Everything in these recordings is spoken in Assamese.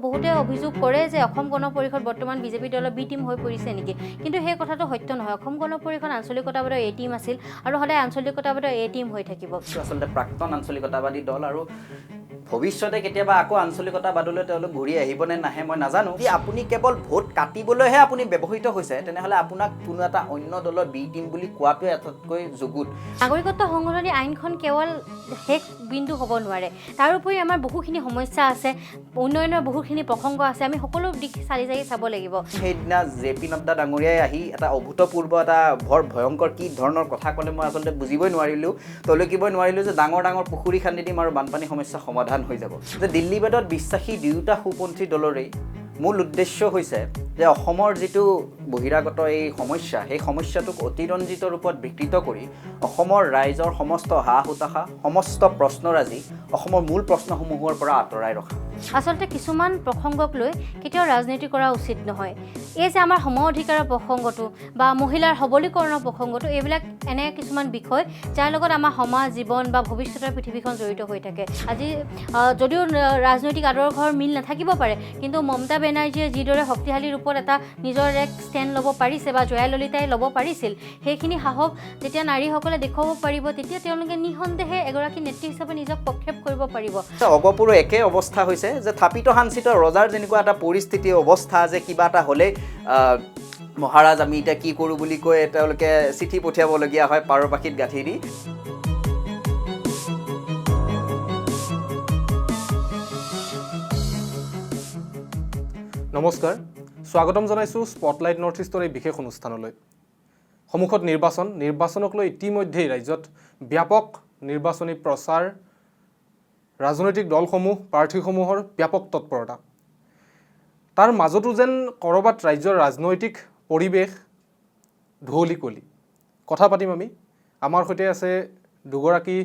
বহুতে অভিযোগ কৰে যে অসম গণ পৰিষদ বৰ্তমান বিজেপি দলৰ বি টিম হৈ পৰিছে নেকি, কিন্তু সেই কথাটো সত্য নহয়। অসম গণ পৰিষদ আঞ্চলিকতাবাদৰ এ টিম আছিল আৰু সদায় আঞ্চলিকতাবাদৰ এ টিম হৈ থাকিব। আচলতে প্ৰাক্তন আঞ্চলিকতাবাদী দল আৰু ভৱিষ্যতে কেতিয়াবা আকৌ আঞ্চলিকতাবাদলৈ তেওঁলোক ঘূৰি আহিবনে নাহে মই নাজানো। যদি আপুনি কেৱল ভোট কাটিবলৈহে আপুনি ব্যৱহৃত হৈছে, তেনেহ'লে আপোনাক কোনো এটা অন্য দলৰ বি টিম বুলি কোৱাটোৱে আটাইতকৈ যুগুত। নাগৰিকত্ব সংশোধনী আইনখন কেৱল শেষ বিন্দু হ'ব নোৱাৰে, তাৰোপৰি আমাৰ বহুখিনি সমস্যা আছে, উন্নয়নৰ বহুখিনি প্ৰসংগ আছে, আমি সকলো দিশ চালি জাৰি চাব লাগিব। সেইদিনা জে পি নাড্ডা ডাঙৰীয়াই আহি এটা অভূতপূৰ্ব এটা বৰ ভয়ংকৰ কি ধৰণৰ কথা ক'লে মই আচলতে বুজিবই নোৱাৰিলোঁ, তলকিবই নোৱাৰিলোঁ যে ডাঙৰ ডাঙৰ পুখুৰী খান্দি দিম আৰু বানপানী সমস্যা সমাধান হৈ যাব। যে দিল্লীবাদত বিশ্বাসী দুয়োটা সোঁপন্থী দলৰেই মূল উদ্দেশ্য হৈছে যে অসমৰ যিটো বহিৰাগত এই সমস্যা, সেই সমস্যাটোক অতিৰঞ্জিত ৰূপত বিকৃত কৰি অসমৰ ৰাইজৰ সমস্ত হা হুতাশা, সমস্ত প্ৰশ্নৰাজি অসমৰ মূল প্ৰশ্নসমূহৰ পৰা আঁতৰাই ৰখা। আচলতে কিছুমান প্ৰসংগক লৈ কেতিয়াও ৰাজনীতি কৰা উচিত নহয়। এই যে আমাৰ সম অধিকাৰৰ প্ৰসংগটো বা মহিলাৰ সবলীকৰণৰ প্ৰসংগটো, এইবিলাক এনে কিছুমান বিষয় যাৰ লগত আমাৰ সমাজ জীৱন বা ভৱিষ্যতৰ পৃথিৱীখন জড়িত হৈ থাকে। আজি যদিও ৰাজনৈতিক আদৰ্শৰ মিল নাথাকিব পাৰে, কিন্তু মমতা বেনাৰ্জীয়ে যিদৰে শক্তিশালী ৰূপত এটা নিজৰ এক ষ্টেণ্ড ল'ব পাৰিছে বা জয়া ললিতাই ল'ব পাৰিছিল, সেইখিনি সাহস যেতিয়া নাৰীসকলে দেখুৱাব পাৰিব, তেতিয়া তেওঁলোকে নিঃসন্দেহে এগৰাকী নেত্ৰী হিচাপে নিজক প্ৰক্ষেপ কৰিব পাৰিব। অগপুৰো একে অৱস্থা হৈছে যে থাপিত সাঞ্চিত ৰজাৰ যেনেকুৱা এটা পৰিস্থিতি অৱস্থা, যে কিবা এটা হ'লেই মহাৰাজ আমি এতিয়া কি কৰোঁ বুলি কৈ তেওঁলোকে চিঠি পঠিয়াবলগীয়া হয় পাৰৰ পাখিত গাঁঠি দি। নমস্কাৰ, স্বাগতম জনাইছোঁ স্পটলাইট নৰ্থ ইষ্টৰ এই বিশেষ অনুষ্ঠানলৈ। সন্মুখত নিৰ্বাচনক লৈ ইতিমধ্যেই ৰাজ্যত ব্যাপক নিৰ্বাচনী প্ৰচাৰ, ৰাজনৈতিক দলসমূহ প্ৰাৰ্থীসমূহৰ ব্যাপক তৎপৰতা। তাৰ মাজতো যেন ক'ৰবাত ৰাজ্যৰ ৰাজনৈতিক পৰিৱেশ ধুঁৱলি-কুঁৱলী। কথা পাতিম আমি। আমাৰ সৈতে আছে দুগৰাকী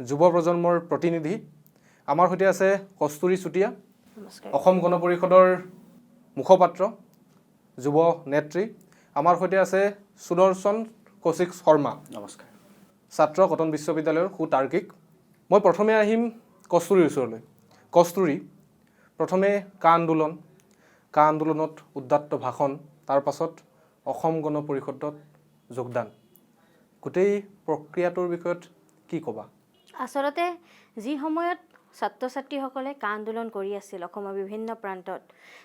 যুৱ প্ৰজন্মৰ প্ৰতিনিধি। আমাৰ সৈতে আছে কস্তুৰী চুতীয়া, অসম গণ পৰিষদৰ মুখপাত্ৰ, যুৱ নেত্ৰী। আমাৰ সৈতে আছে সুদৰ্শন কৌশিক শৰ্মা, নমস্কাৰ, ছাত্ৰ, কটন বিশ্ববিদ্যালয়ৰ সুতাৰ্কিক। মই প্ৰথমে আহিম কস্তুৰীৰ ওচৰলৈ। কস্তুৰী, প্ৰথমে কা আন্দোলনত উদ্দাত্ত ভাষণ, তাৰ পাছত অসম গণ পৰিষদত যোগদান, গোটেই প্ৰক্ৰিয়াটোৰ বিষয়ত কি ক'বা? আচলতে যি সময়ত ছাত্ৰ ছাত্ৰীসকলে কা আন্দোলন কৰি আছিল অসমৰ বিভিন্ন প্ৰান্তত,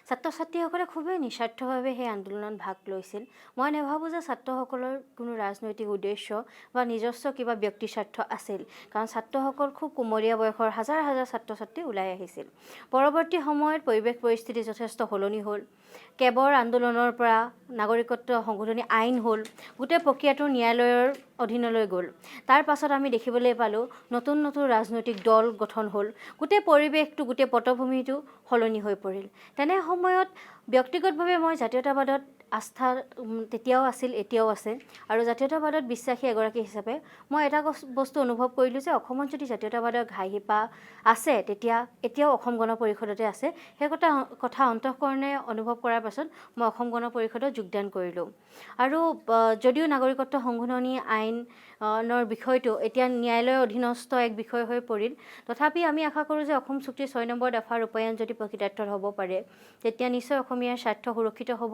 ছাত্ৰ ছাত্ৰীসকলে খুবেই নিস্বাৰ্থভাৱে সেই আন্দোলনত ভাগ লৈছিল। মই নাভাবোঁ যে ছাত্ৰসকলৰ কোনো ৰাজনৈতিক উদ্দেশ্য বা নিজস্ব কিবা ব্যক্তি স্বাৰ্থ আছিল, কাৰণ ছাত্ৰসকল খুব কোমলীয়া বয়সৰ হাজাৰ হাজাৰ ছাত্ৰ ছাত্ৰী ওলাই আহিছিল। পৰৱৰ্তী সময়ত পৰিৱেশ পৰিস্থিতি যথেষ্ট সলনি হ'ল। কেবৰ আন্দোলনৰ পৰা নাগৰিকত্ব সংশোধনী আইন হ'ল, গোটেই প্ৰক্ৰিয়াটো ন্যায়ালয়ৰ অধীনলৈ গ'ল। তাৰ পাছত আমি দেখিবলৈ পালোঁ নতুন নতুন ৰাজনৈতিক দল গঠন হ'ল, গোটেই পৰিৱেশটো, গোটেই পটভূমিটো সলনি হৈ পৰিল। তেনে সময়ত ব্যক্তিগতভাৱে মই জাতীয়তাবাদত আস্থা তেতিয়াও আছিল, এতিয়াও আছে, আৰু জাতীয়তাবাদত বিশ্বাসী এগৰাকী হিচাপে মই এটা বস্তু অনুভৱ কৰিলোঁ যে অসমত যদি জাতীয়তাবাদৰ ঘাই শিপা আছে, তেতিয়া এতিয়াও অসম গণ পৰিষদতে আছে। সেই কথা অন্তঃকৰণে অনুভৱ কৰাৰ পাছত মই অসম গণ পৰিষদত যোগদান কৰিলোঁ। আৰু যদিও নাগৰিকত্ব সংশোধনী আইনৰ বিষয়টো এতিয়া ন্যায়ালয়ৰ অধীনস্থ এক বিষয় হৈ পৰিল, তথাপি আমি আশা কৰোঁ যে অসম চুক্তিৰ 6 নম্বৰ দফাৰ ৰূপায়ণ যদি প্ৰকৃতাৰ্থত হ'ব পাৰে, তেতিয়া নিশ্চয় অসমীয়াৰ স্বাৰ্থ সুৰক্ষিত হ'ব।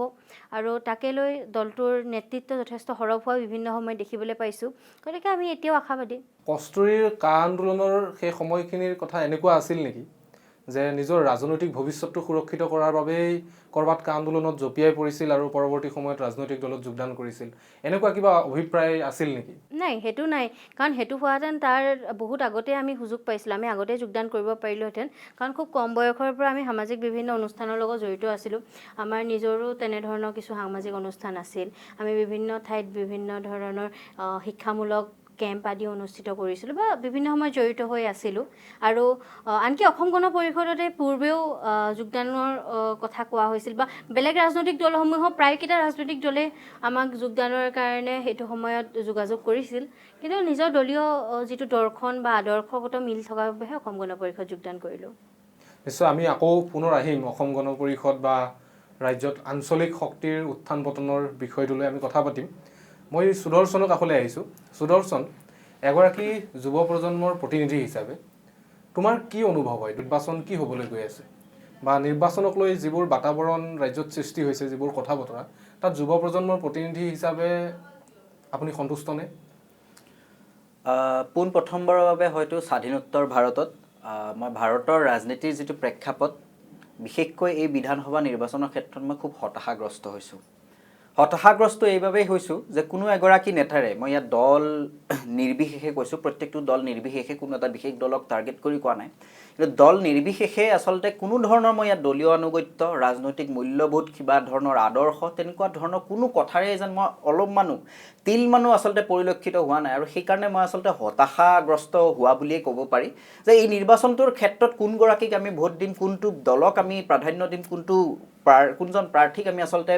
আৰু তাকে লৈ দলটোৰ নেতৃত্ব যথেষ্ট সৰব হোৱা বিভিন্ন সময়ত দেখিবলৈ পাইছোঁ। গতিকে আমি এতিয়াও আশাবাদী। কস্তুৰীৰ কা আন্দোলনৰ সেই সময়খিনিৰ কথা এনেকুৱা আছিল নেকি যে নিজৰ ৰাজনৈতিক ভৱিষ্যতটো সুৰক্ষিত কৰাৰ বাবেই ক'ৰবাত কা আন্দোলনত জঁপিয়াই পৰিছিল আৰু পৰৱৰ্তী সময়ত ৰাজনৈতিক দলত যোগদান কৰিছিল, এনেকুৱা কিবা অভিপ্ৰায় আছিল নেকি? নাই, সেইটো নাই, কাৰণ সেইটো হোৱাহেঁতেন তাৰ বহুত আগতে আমি সুযোগ পাইছিলোঁ, আমি আগতে যোগদান কৰিব পাৰিলোহেঁতেন। কাৰণ খুব কম বয়সৰ পৰা আমি সামাজিক বিভিন্ন অনুষ্ঠানৰ লগত জড়িত আছিলোঁ। আমাৰ নিজৰো তেনেধৰণৰ কিছু সামাজিক অনুষ্ঠান আছিল। আমি বিভিন্ন ঠাইত বিভিন্ন ধৰণৰ শিক্ষামূলক কেম্প আদি অনুষ্ঠিত কৰিছিলোঁ বা বিভিন্ন সময়ত জড়িত হৈ আছিলোঁ। আৰু আনকি অসম গণ পৰিষদতে পূৰ্বেও যোগদানৰ কথা কোৱা হৈছিল, বা বেলেগ ৰাজনৈতিক দলসমূহৰ প্ৰায়কেইটা ৰাজনৈতিক দলে আমাক যোগদানৰ কাৰণে সেইটো সময়ত যোগাযোগ কৰিছিল, কিন্তু নিজৰ দলীয় যিটো দৰ্শন বা আদৰ্শগত মিল থকাৰ বাবেহে অসম গণ পৰিষদ যোগদান কৰিলোঁ। নিশ্চয় আমি আকৌ পুনৰ আহিম অসম গণ পৰিষদ বা ৰাজ্যত আঞ্চলিক শক্তিৰ উত্থান পতনৰ বিষয়টোলৈ আমি কথা পাতিম। মই সুদৰ্শনৰ কাষলৈ আহিছোঁ। সুদৰ্শন, এগৰাকী যুৱ প্ৰজন্মৰ প্ৰতিনিধি হিচাপে তোমাৰ কি অনুভৱ হয়? নিৰ্বাচন কি হ'বলৈ গৈ আছে? বা নিৰ্বাচনক লৈ যিবোৰ বাতাবৰণ ৰাজ্যত সৃষ্টি হৈছে, যিবোৰ কথা বতৰা, তাত যুৱ প্ৰজন্মৰ প্ৰতিনিধি হিচাপে আপুনি সন্তুষ্টনে? পোনপ্ৰথমবাৰৰ বাবে হয়তো স্বাধীনোত্তৰ ভাৰতত মই ভাৰতৰ ৰাজনীতিৰ যিটো প্ৰেক্ষাপট, বিশেষকৈ এই বিধানসভা নিৰ্বাচনৰ ক্ষেত্ৰত মই খুব হতাশাগ্ৰস্ত হৈছোঁ। হতাশাগ্ৰস্ত এইবাবেই হৈছোঁ যে কোনো এগৰাকী নেতাৰে, মই ইয়াত দল নিৰ্বিশেষে কৈছোঁ, প্ৰত্যেকটো দল নিৰ্বিশেষে, কোনো এটা বিশেষ দলক টাৰ্গেট কৰি কোৱা নাই, কিন্তু দল নিৰ্বিশেষে আচলতে কোনো ধৰণৰ মই ইয়াত দলীয় আনুগত্য, ৰাজনৈতিক মূল্যবোধ, কিবা ধৰণৰ আদৰ্শ, তেনেকুৱা ধৰণৰ কোনো কথাৰে যেন মই অলপমানো তিলমানো আচলতে পৰিলক্ষিত হোৱা নাই। আৰু সেইকাৰণে মই আচলতে হতাশাগ্ৰস্ত হোৱা বুলিয়েই ক'ব পাৰি যে এই নিৰ্বাচনটোৰ ক্ষেত্ৰত কোনগৰাকীক আমি ভোট দিম, কোনটো দলক আমি প্ৰাধান্য দিম, কোনজন প্ৰাৰ্থীক আমি আচলতে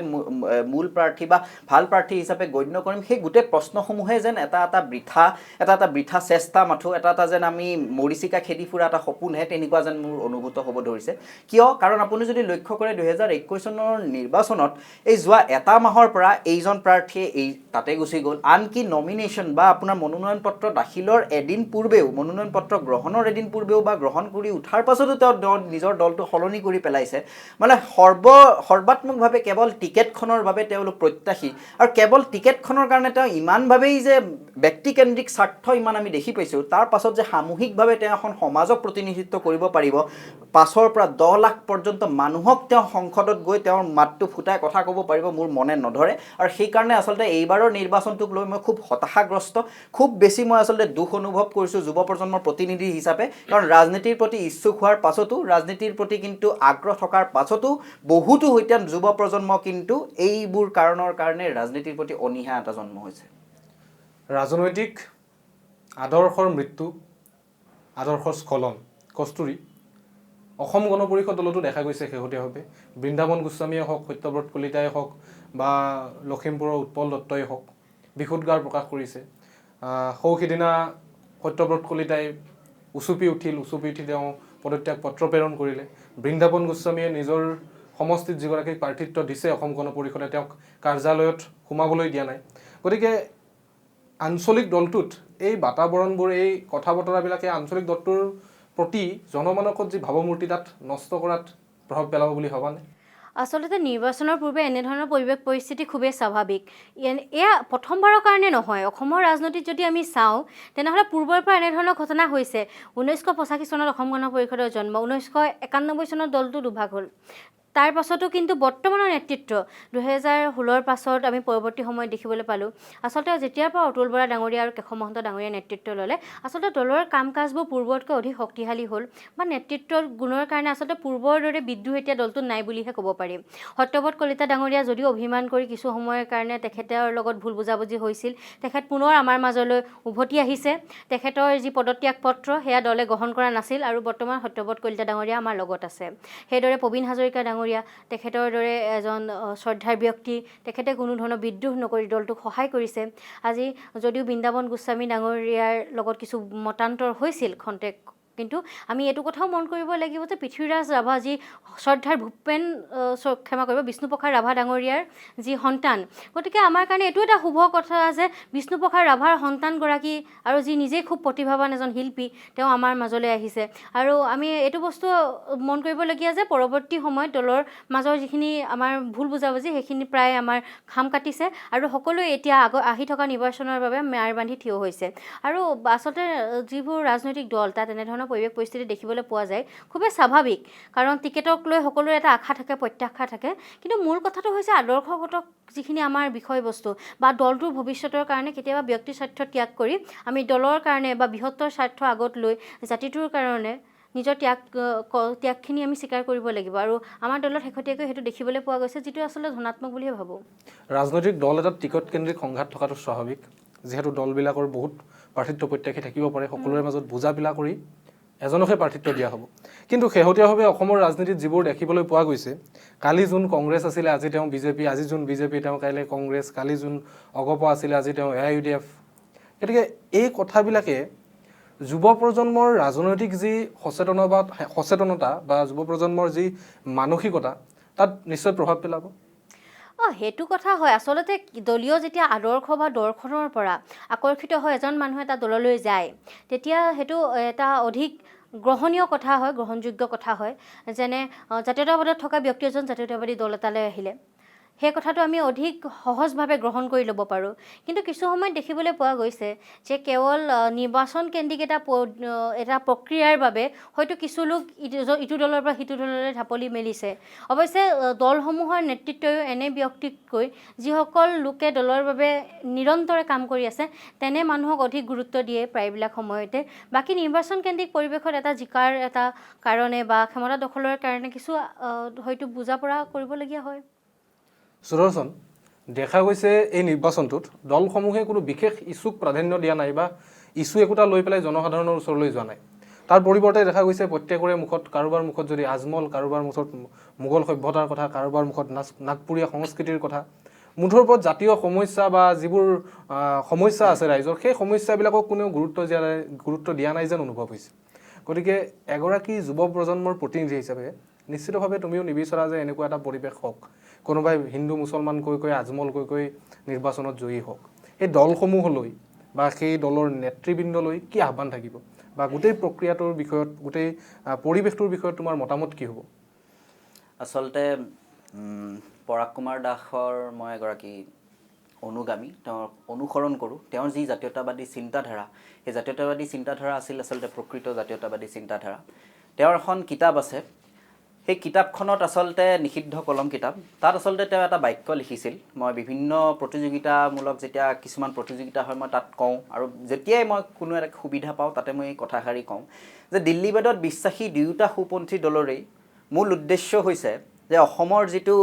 মূল প্ৰাৰ্থী বা ভাল প্ৰাৰ্থী হিচাপে গণ্য কৰিম, সেই গোটেই প্ৰশ্নসমূহে যেন এটা বৃথা চেষ্টা মাথো, এটা যেন আমি মৰিচিকা খেদি ফুৰা এটা সপোনহে, তেনেকুৱা যেন মোৰ অনুভূত হ'ব ধৰিছে। কিয়? কাৰণ আপুনি যদি লক্ষ্য কৰে 2021 চনৰ নিৰ্বাচনত এই যোৱা এটা মাহৰ পৰা এইজন প্ৰাৰ্থীয়ে তাতে গুচি গ'ল, আনকি নমিনেশ্যন বা আপোনাৰ মনোনয়ন পত্ৰ দাখিলৰ এদিন পূৰ্বেও, মনোনয়ন পত্ৰ গ্ৰহণৰ এদিন পূৰ্বেও বা গ্ৰহণ কৰি উঠাৰ পাছতো তেওঁ নিজৰ দলটো সলনি কৰি পেলাইছে। মানে সৰ্বাত্মকভাৱে কেৱল টিকেটখনৰ বাবে তেওঁলোক প্ৰত্যাশী, আৰু কেৱল টিকেটখনৰ কাৰণে তেওঁ ইমানভাৱেই যে ব্যক্তিকেন্দ্ৰিক স্বাৰ্থ ইমান আমি দেখি পাইছোঁ, তাৰ পাছত যে সামূহিকভাৱে তেওঁ এখন সমাজক প্ৰতিনিধিত্ব কৰিব পাৰিব, 5ৰ পৰা 10 লাখ পৰ্যন্ত মানুহক তেওঁ সংসদত গৈ তেওঁৰ মাতটো ফুটাই কথা ক'ব পাৰিব, মোৰ মনে নধৰে। আৰু সেইকাৰণে আচলতে এইবাৰৰ নিৰ্বাচনটোক লৈ মই খুব হতাশাগ্ৰস্ত, খুব বেছি মই আচলতে দুখ অনুভৱ কৰিছোঁ যুৱ প্ৰজন্মৰ প্ৰতিনিধি হিচাপে। কাৰণ ৰাজনীতিৰ প্ৰতি ইচ্ছুক হোৱাৰ পাছতো, ৰাজনীতিৰ প্ৰতি কিন্তু আগ্ৰহ থকাৰ পাছতো বহুতো এতিয়া যুৱ প্ৰজন্ম কিন্তু এইবোৰ কাৰণৰ কাৰণে ৰাজনীতিৰ প্ৰতি অনীহা এটা জন্ম হৈছে। ৰাজনৈতিক আদৰ্শৰ মৃত্যু, আদৰ্শৰ স্খলন, কস্তুৰী অসম গণ পৰিষদ দলতো দেখা গৈছে শেহতীয়াভাৱে। বৃন্দাবন গোস্বামীয়ে হওক, সত্যব্ৰত কলিতাই হওক বা লখিমপুৰৰ উৎপল দত্তই হওক বিশুদ্গাৰ প্ৰকাশ কৰিছে। সিদিনা সত্যব্ৰত কলিতাই উচুপি উঠি তেওঁ পদত্যাগ পত্ৰ প্ৰেৰণ কৰিলে। বৃন্দাবন গোস্বামীয়ে নিজৰ সমষ্টিত যিগৰাকীক প্ৰাৰ্থিত্ব দিছে অসম গণ পৰিষদে, তেওঁক কাৰ্যালয়ত সোমাবলৈ দিয়া নাই। গতিকে আঞ্চলিক দলটোত এই বাতাবৰণবোৰ, এই কথা বতৰাবিলাকে আঞ্চলিক দলটোৰ প্ৰতি জনমানসত যি ভাৱমূৰ্তি তাত নষ্ট কৰাত প্ৰভাৱ পেলাব বুলি ভাবানে? আচলতে নিৰ্বাচনৰ পূৰ্বে এনেধৰণৰ পৰিৱেশ পৰিস্থিতি খুবেই স্বাভাৱিক। এয়া প্ৰথমবাৰৰ কাৰণে নহয়। অসমৰ ৰাজনীতিত যদি আমি চাওঁ তেনেহ'লে পূৰ্বৰ পৰা এনেধৰণৰ ঘটনা হৈছে। 1985 চনত অসম গণ পৰিষদৰ জন্ম, 1991 চনত দলটো দুভাগ হ'ল। তাৰ পাছতো কিন্তু বৰ্তমানৰ নেতৃত্ব 2016ৰ পাছত আমি পৰৱৰ্তী সময়ত দেখিবলৈ পালোঁ। আচলতে যেতিয়াৰ পৰা অতুল বৰা ডাঙৰীয়া আৰু কেশৱ মহন্ত ডাঙৰীয়া নেতৃত্ব ল'লে, আচলতে দলৰ কাম কাজবোৰ পূৰ্বতকৈ অধিক শক্তিশালী হ'ল, বা নেতৃত্বৰ গুণৰ কাৰণে আচলতে পূৰ্বৰ দৰে বিদ্ৰোহ এতিয়া দলটোত নাই বুলিহে ক'ব পাৰি। সত্যব্ৰত কলিতা ডাঙৰীয়া যদিও অভিমান কৰি কিছু সময়ৰ কাৰণে তেখেতৰ লগত ভুল বুজাবুজি হৈছিল, তেখেত পুনৰ আমাৰ মাজলৈ উভতি আহিছে। তেখেতৰ যি পদত্যাগ পত্ৰ সেয়া দলে গ্ৰহণ কৰা নাছিল, আৰু বৰ্তমান সত্যব্ৰত কলিতা ডাঙৰীয়া আমাৰ লগত আছে। সেইদৰে প্ৰবীণ হাজৰিকা ডাঙৰীয়া, তেখেতৰ দৰে এজন শ্ৰদ্ধাৰ ব্যক্তি, তেখেতে কোনো ধৰণৰ বিদ্ৰোহ নকৰি দলটোক সহায় কৰিছে। আজি যদিও বৃন্দাবন গোস্বামী ডাঙৰীয়াৰ লগত কিছু মতান্তৰ হৈছিল খন্তেক, কিন্তু আমি এইটো কথাও মন কৰিব লাগিব যে পৃথ্বীৰাজ ৰাভা যি শ্ৰদ্ধাৰ বিষ্ণুপ্ৰসাদ ৰাভা ডাঙৰীয়াৰ যি সন্তান, গতিকে আমাৰ কাৰণে এইটো এটা শুভ কথা যে বিষ্ণুপ্ৰসাদ ৰাভাৰ সন্তানগৰাকী আৰু যি নিজেই খুব প্ৰতিভাৱান এজন শিল্পী, তেওঁ আমাৰ মাজলৈ আহিছে। আৰু আমি এইটো বস্তু মন কৰিবলগীয়া যে পৰৱৰ্তী সময়ত দলৰ মাজৰ যিখিনি আমাৰ ভুল বুজাবুজি সেইখিনি প্ৰায় আমাৰ খাম কাটিছে, আৰু সকলোৱে এতিয়া আহি থকা নিৰ্বাচনৰ বাবে মেৰ বান্ধি থিয় হৈছে। আৰু আচলতে যিবোৰ ৰাজনৈতিক দল তাত এনেধৰণৰ পৰিৱেশ পৰিস্থিতি দেখিবলৈ পোৱা যায়, খুবেই স্বাভাৱিক। কাৰণ টিকেটক লৈ সকলোৰে এটা আশা থাকে, প্ৰত্যাশা থাকে, কিন্তু মূল কথাটো হৈছে আদৰ্শগত যিখিনি আমাৰ বিষয়বস্তু বা দলটোৰ ভৱিষ্যতৰ কাৰণে কেতিয়াবা ব্যক্তিৰ স্বাৰ্থ ত্যাগ কৰি আমি দলৰ কাৰণে বা বৃহত্তৰ স্বাৰ্থ আগত লৈ জাতিটোৰ কাৰণে নিজৰ ত্যাগখিনি আমি স্বীকাৰ কৰিব লাগিব। আৰু আমাৰ দলত শেহতীয়াকৈ সেইটো দেখিবলৈ পোৱা গৈছে, যিটো আচলতে ধনাত্মক বুলিয়ে ভাবোঁ। ৰাজনৈতিক দল এটাত টিকট কেন্দ্ৰিক সংঘাত থকাটো স্বাভাৱিক, যিহেতু দলবিলাকৰ বহুত প্ৰাৰ্থিত্ব প্ৰত্যাশী থাকিব পাৰে, সকলোৰে মাজত বুজাবিলা কৰি এজনকহে প্ৰাৰ্থিত্ব দিয়া হ'ব। কিন্তু শেহতীয়াভাৱে অসমৰ ৰাজনীতিত যিবোৰ দেখিবলৈ পোৱা গৈছে, কালি যোন কংগ্ৰেছ আছিলে আজি তেওঁ বিজেপি, আজি যোন বিজেপি তেওঁ কাইলৈ কংগ্ৰেছ, কালি যোন অগপ আছিলে আজি তেওঁ AIUDF। গতিকে এই কথাবিলাকে যুৱ প্ৰজন্মৰ ৰাজনৈতিক যি সচেতনতা বা যুৱ প্ৰজন্মৰ যি মানসিকতা তাত নিশ্চয় প্ৰভাৱ পেলাব। সেইটো কথা হয়। আচলতে দলীয় যেতিয়া আদৰ্শ বা দৰ্শনৰ পৰা আকৰ্ষিত হৈ এজন মানুহ এটা দললৈ যায়, তেতিয়া সেইটো এটা অধিক গ্ৰহণীয় কথা হয়, গ্ৰহণযোগ্য কথা হয়। যেনে জাতীয়তাবাদত থকা ব্যক্তি এজন জাতীয়তাবাদী দল এটালৈ আহিলে, সেই কথাটো আমি অধিক সহজভাৱে গ্ৰহণ কৰি ল'ব পাৰোঁ। কিন্তু কিছু সময়ত দেখিবলৈ পোৱা গৈছে যে কেৱল নিৰ্বাচন কেন্দ্ৰিক এটা প্ৰক্ৰিয়াৰ বাবে হয়তো কিছু লোক ইটো দলৰ পৰা সিটো দললৈ ঢাপলি মেলিছে। অৱশ্যে দলসমূহৰ নেতৃত্বয়ো এনে ব্যক্তিতকৈ যিসকল লোকে দলৰ বাবে নিৰন্তৰে কাম কৰি আছে তেনে মানুহক অধিক গুৰুত্ব দিয়ে প্ৰায়বিলাক সময়তে। বাকী নিৰ্বাচন কেন্দ্ৰিক পৰিৱেশত এটা জিকাৰ এটা কাৰণে বা ক্ষমতা দখলৰ কাৰণে কিছু হয়তো বুজা পৰা কৰিবলগীয়া হয়। সুদৰ্শন, দেখা গৈছে এই নিৰ্বাচনটোত দলসমূহে কোনো বিশেষ ইছ্যুক প্ৰাধান্য দিয়া নাই বা ইছ্যু একোটা লৈ পেলাই জনসাধাৰণৰ ওচৰলৈ যোৱা নাই। তাৰ পৰিৱৰ্তে দেখা গৈছে প্ৰত্যেকৰে মুখত, কাৰোবাৰ মুখত যদি আজমল, কাৰোবাৰ মুখত মোগল সভ্যতাৰ কথা, কাৰোবাৰ মুখত নাগপুৰীয়া সংস্কৃতিৰ কথা, মুঠৰ ওপৰত জাতীয় সমস্যা বা যিবোৰ সমস্যা আছে ৰাইজৰ, সেই সমস্যাবিলাকক কোনেও গুৰুত্ব দিয়া নাই যেন অনুভৱ হৈছে। গতিকে এগৰাকী যুৱ প্ৰজন্মৰ প্ৰতিনিধি হিচাপে নিশ্চিতভাৱে তুমিও নিবিচৰা যে এনেকুৱা এটা পৰিৱেশ হওক, কোনোবাই হিন্দু মুছলমান কৈ আজমল কৈ নিৰ্বাচনত জয়ী হওক। সেই দলসমূহলৈ বা সেই দলৰ নেতৃবৃন্দলৈ কি আহ্বান থাকিব বা গোটেই প্ৰক্ৰিয়াটোৰ বিষয়ত, গোটেই পৰিৱেশটোৰ বিষয়ত তোমাৰ মতামত কি হ'ব? আচলতে পৰাগ কুমাৰ দাসৰ মই এগৰাকী অনুগামী, তেওঁৰ অনুসৰণ কৰোঁ। তেওঁৰ যি জাতীয়তাবাদী চিন্তাধাৰা, সেই জাতীয়তাবাদী চিন্তাধাৰা আছিল আচলতে প্ৰকৃত জাতীয়তাবাদী চিন্তাধাৰা। তেওঁৰ এখন কিতাপ আছে, সেই কিতাপখনত আচলতে নিষিদ্ধ কলম কিতাপ, তাত আচলতে তেওঁ এটা বাক্য লিখিছিল। মই বিভিন্ন প্ৰতিযোগিতামূলক যেতিয়া কিছুমান প্ৰতিযোগিতা হয় মই তাত কওঁ, আৰু যেতিয়াই মই কোনো এটা সুবিধা পাওঁ তাতে মই এই কথাষাৰি কওঁ যে দিল্লীবাদত বিশ্বাসী দুয়োটা সোঁপন্থী দলৰেই মূল উদ্দেশ্য হৈছে যে অসমৰ যিটো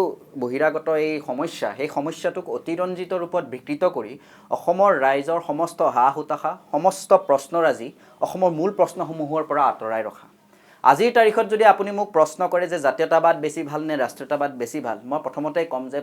বহিৰাগত এই সমস্যা, সেই সমস্যাটোক অতিৰঞ্জিত ৰূপত বিকৃত কৰি অসমৰ ৰাইজৰ সমস্ত হা হুতাশা, সমস্ত প্ৰশ্নৰাজি অসমৰ মূল প্ৰশ্নসমূহৰ পৰা আঁতৰাই ৰখা। আজিৰ তাৰিখত যদি আপুনি মোক প্ৰশ্ন কৰে যে জাতীয়তাবাদ বেছি ভাল নে ৰাষ্ট্ৰীয়তাবাদ বেছি ভাল, মই প্ৰথমতে ক'ম যে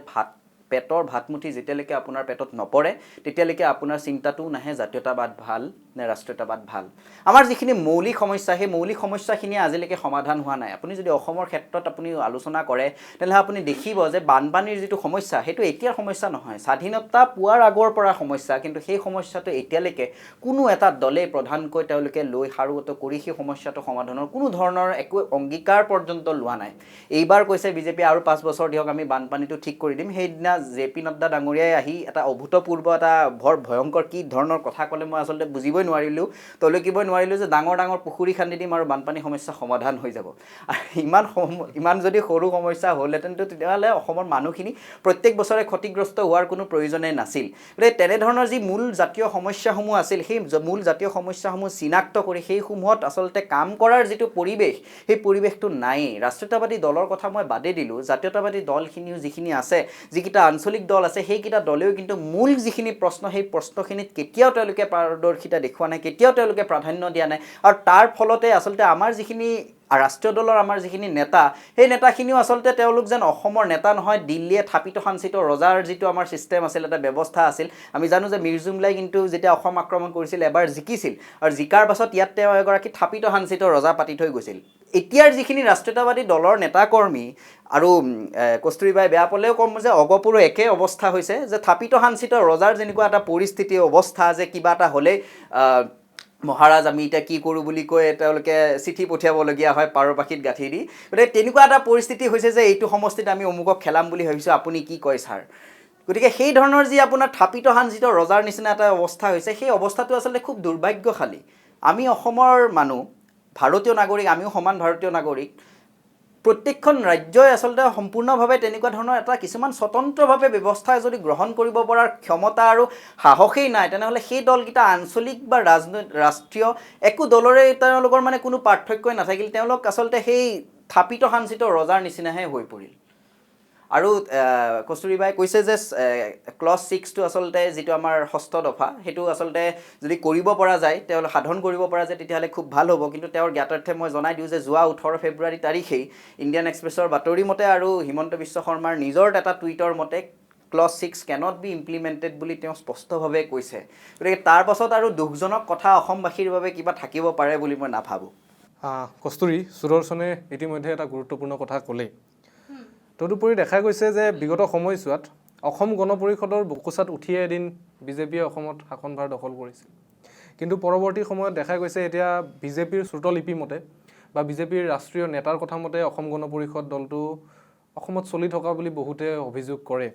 পেটৰ ভাতমুঠি যেতিয়ালৈকে আপোনাৰ পেটত নপৰে তেতিয়ালৈকে আপোনাৰ চিন্তাটোও নাহে জাতীয়তাবাদ ভাল নে ৰাষ্ট্ৰীয়তাবাদ ভাল। আমাৰ যিখিনি মৌলিক সমস্যা, সেই মৌলিক সমস্যাখিনি আজিলৈকে সমাধান হোৱা নাই। আপুনি যদি অসমৰ ক্ষেত্ৰত আপুনি আলোচনা কৰে তেনেহ'লে আপুনি দেখিব যে বানপানীৰ যিটো সমস্যা, সেইটো এতিয়াৰ সমস্যা নহয়, স্বাধীনতা পোৱাৰ আগৰ পৰা সমস্যা। কিন্তু সেই সমস্যাটো এতিয়ালৈকে কোনো এটা দলে প্ৰধানকৈ তেওঁলোকে লৈ সাৰুগত কৰি সেই সমস্যাটো সমাধানৰ কোনো ধৰণৰ একো অংগীকাৰ পৰ্যন্ত লোৱা নাই। এইবাৰ কৈছে বিজেপি আৰু 5 বছৰ দিয়ক, আমি বানপানীটো ঠিক কৰি দিম। সেইদিনা জে.পি. নাড্ডা ডাঙৰীয়াই আহি এটা অভূতপূৰ্ব এটা ভয়ংকৰ কি ধৰণৰ কথা ক'লে মই আচলতে বুজিবই নোৱাৰিলোঁ, তলকিবই নোৱাৰিলোঁ যে ডাঙৰ পুখুৰী খান্দি দিম আৰু বানপানী সমস্যা সমাধান হৈ যাব। ইমান যদি সৰু সমস্যা হ'লহেঁতেন তেতিয়াহ'লে অসমৰ মানুহখিনি প্ৰত্যেক বছৰে ক্ষতিগ্ৰস্ত হোৱাৰ কোনো প্ৰয়োজনেই নাছিল। গতিকে তেনেধৰণৰ যি মূল জাতীয় সমস্যাসমূহ আছিল, সেই মূল জাতীয় সমস্যাসমূহ চিনাক্ত কৰি সেইসমূহত আচলতে কাম কৰাৰ যিটো পৰিৱেশ, সেই পৰিৱেশটো নায়েই। ৰাষ্ট্ৰীয়তাবাদী দলৰ কথা মই বাদেই দিলোঁ, জাতীয়তাবাদী দলখিনিও যিখিনি আছে, যিকেইটা আঞ্চলিক দল আছে, সেইকেইটা দলেও কিন্তু মূল যিখিনি প্ৰশ্ন, সেই প্ৰশ্নখিনিত কেতিয়াও তেওঁলোকে পাৰদৰ্শিতা দেখুওৱা নাই, কেতিয়াও তেওঁলোকে প্ৰাধান্য দিয়া নাই। আৰু তাৰ ফলতে আচলতে আমাৰ যিখিনি ৰাষ্ট্ৰীয় দলৰ আমাৰ যিখিনি নেতা, সেই নেতাখিনিও আচলতে তেওঁলোক যেন অসমৰ নেতা নহয়, দিল্লীয়ে থাপিত সাঞ্চিত ৰজাৰ যিটো আমাৰ ছিষ্টেম আছিল, এটা ব্যৱস্থা আছিল। আমি জানো যে মিৰ জুমলাই কিন্তু যেতিয়া অসম আক্ৰমণ কৰিছিল এবাৰ জিকিছিল, আৰু জিকাৰ পাছত ইয়াত তেওঁ এগৰাকী থাপিত সাঞ্চিত ৰজা পাতি থৈ গৈছিল। এতিয়াৰ যিখিনি ৰাষ্ট্ৰীয়তাবাদী দলৰ নেতাকৰ্মী, আৰু কস্তুৰীবাই বেয়া পালেও ক'ম যে অগপুৰো একে অৱস্থা হৈছে, যে থাপিত সাঞ্চিত ৰজাৰ যেনেকুৱা এটা পৰিস্থিতি অৱস্থা, যে কিবা এটা হ'লেই মহাৰাজ আমি এতিয়া কি কৰোঁ বুলি কৈ তেওঁলোকে চিঠি পঠিয়াবলগীয়া হয় পাৰৰ পাখিত গাঁঠি দি। গতিকে তেনেকুৱা এটা পৰিস্থিতি হৈছে যে এইটো সমষ্টিত আমি অমুকক খেলাম বুলি ভাবিছোঁ, আপুনি কি কয় ছাৰ। গতিকে সেই ধৰণৰ যি আপোনাৰ থাপিত সাঞ্চিত ৰজাৰ নিচিনা এটা অৱস্থা হৈছে, সেই অৱস্থাটো আচলতে খুব দুৰ্ভাগ্যশালী। আমি অসমৰ মানুহ, ভাৰতীয় নাগৰিক, আমিও সমান ভাৰতীয় নাগৰিক। প্ৰত্যেকখন ৰাজ্যই আচলতে সম্পূৰ্ণভাৱে তেনেকুৱা ধৰণৰ এটা কিছুমান স্বতন্ত্ৰভাৱে ব্যৱস্থা যদি গ্ৰহণ কৰিব পৰাৰ ক্ষমতা আৰু সাহসেই নাই, তেনেহ'লে সেই দলকেইটা আঞ্চলিক বা ৰাষ্ট্ৰীয় একো দলৰে তেওঁলোকৰ মানে কোনো পাৰ্থক্যই নাথাকিল। তেওঁলোক আচলতে সেই থাপিত সাঞ্চিত ৰজাৰ নিচিনাহে হৈ পৰিল। আৰু কস্তুৰীবাই কৈছে যে ক্লজ 6টো আচলতে যিটো আমাৰ 6ষ্ঠ দফা, সেইটো আচলতে যদি কৰিব পৰা যায়, তেওঁলোক সাধন কৰিব পৰা যায়, তেতিয়াহ'লে খুব ভাল হ'ব। কিন্তু তেওঁৰ জ্ঞাতাৰ্থে মই জনাই দিওঁ যে যোৱা 18 ফেব্ৰুৱাৰী তাৰিখেই ইণ্ডিয়ান এক্সপ্ৰেছৰ বাতৰি মতে আৰু হিমন্ত বিশ্ব শৰ্মাৰ নিজৰ এটা টুইটৰ মতে ক্লজ 6 কেনট বি ইমপ্লিমেণ্টেড বুলি তেওঁ স্পষ্টভাৱে কৈছে। গতিকে তাৰ পাছত আৰু দুখজনক কথা অসমবাসীৰ বাবে কিবা থাকিব পাৰে বুলি মই নাভাবোঁ। কস্তুৰী, সুদৰ্শনে ইতিমধ্যে এটা গুৰুত্বপূৰ্ণ কথা ক'লেই। তদুপৰি দেখা গৈছে যে বিগত সময়ছোৱাত অসম গণ পৰিষদৰ বুকুচাত উঠিয়ে এদিন বিজেপিয়ে অসমত শাসনভাৰ দখল কৰিছিল। কিন্তু পৰৱৰ্তী সময়ত দেখা গৈছে এতিয়া বিজেপিৰ শ্ৰুতলিপি মতে বা বিজেপিৰ ৰাষ্ট্ৰীয় নেতাৰ কথা মতে অসম গণ পৰিষদ দলটো অসমত চলি থকা বুলি বহুতে অভিযোগ কৰে।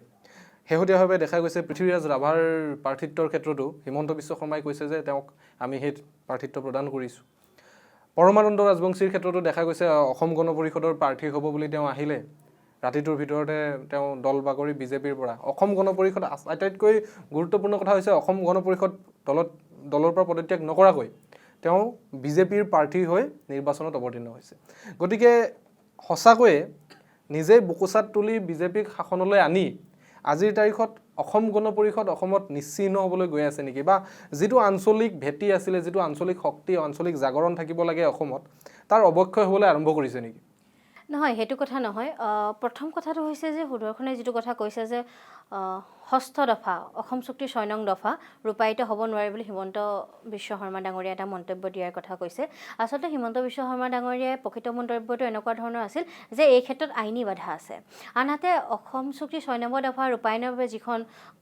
শেহতীয়াভাৱে দেখা গৈছে পৃথ্বীৰাজ ৰাভাৰ প্ৰাৰ্থিত্বৰ ক্ষেত্ৰতো হিমন্ত বিশ্ব শৰ্মাই কৈছে যে তেওঁক আমি সেই প্ৰাৰ্থিত্ব প্ৰদান কৰিছোঁ। পৰমানন্দ ৰাজবংশীৰ ক্ষেত্ৰতো দেখা গৈছে অসম গণ পৰিষদৰ প্ৰাৰ্থী হ'ব বুলি তেওঁ আহিলে ৰাতিটোৰ ভিতৰতে তেওঁ দল বাগৰি বিজেপিৰ পৰা। অসম গণ পৰিষদ আটাইতকৈ গুৰুত্বপূৰ্ণ কথা হৈছে অসম গণ পৰিষদ দলৰ পৰা পদত্যাগ নকৰাকৈ তেওঁ বিজেপিৰ প্ৰাৰ্থী হৈ নিৰ্বাচনত অৱতীৰ্ণ হৈছে। গতিকে সঁচাকৈয়ে নিজেই বুকুচাত তুলি বিজেপিক শাসনলৈ আনি আজিৰ তাৰিখত অসম গণ পৰিষদ অসমত নিশ্চিহ্ন হ'বলৈ গৈ আছে নেকি? বা যিটো আঞ্চলিক ভেটি আছিলে, যিটো আঞ্চলিক শক্তি, আঞ্চলিক জাগৰণ থাকিব লাগে অসমত, তাৰ অৱক্ষয় হ'বলৈ আৰম্ভ কৰিছে নেকি? নহয়, সেইটো কথা নহয়। প্ৰথম কথাটো হৈছে যে সুদৰ্শনে যিটো কথা কৈছে যে ষষ্ঠ দফা অসম চুক্তিৰ 6 নং দফা ৰূপায়িত হ'ব নোৱাৰে বুলি হিমন্ত বিশ্ব শৰ্মা ডাঙৰীয়াই এটা মন্তব্য দিয়াৰ কথা কৈছে। আচলতে হিমন্ত বিশ্ব শৰ্মা ডাঙৰীয়াই প্ৰকৃত মন্তব্যটো এনেকুৱা ধৰণৰ আছিল যে এই ক্ষেত্ৰত আইনী বাধা আছে। আনহাতে অসম চুক্তিৰ 6 নম্বৰ দফা ৰূপায়ণৰ বাবে যিখন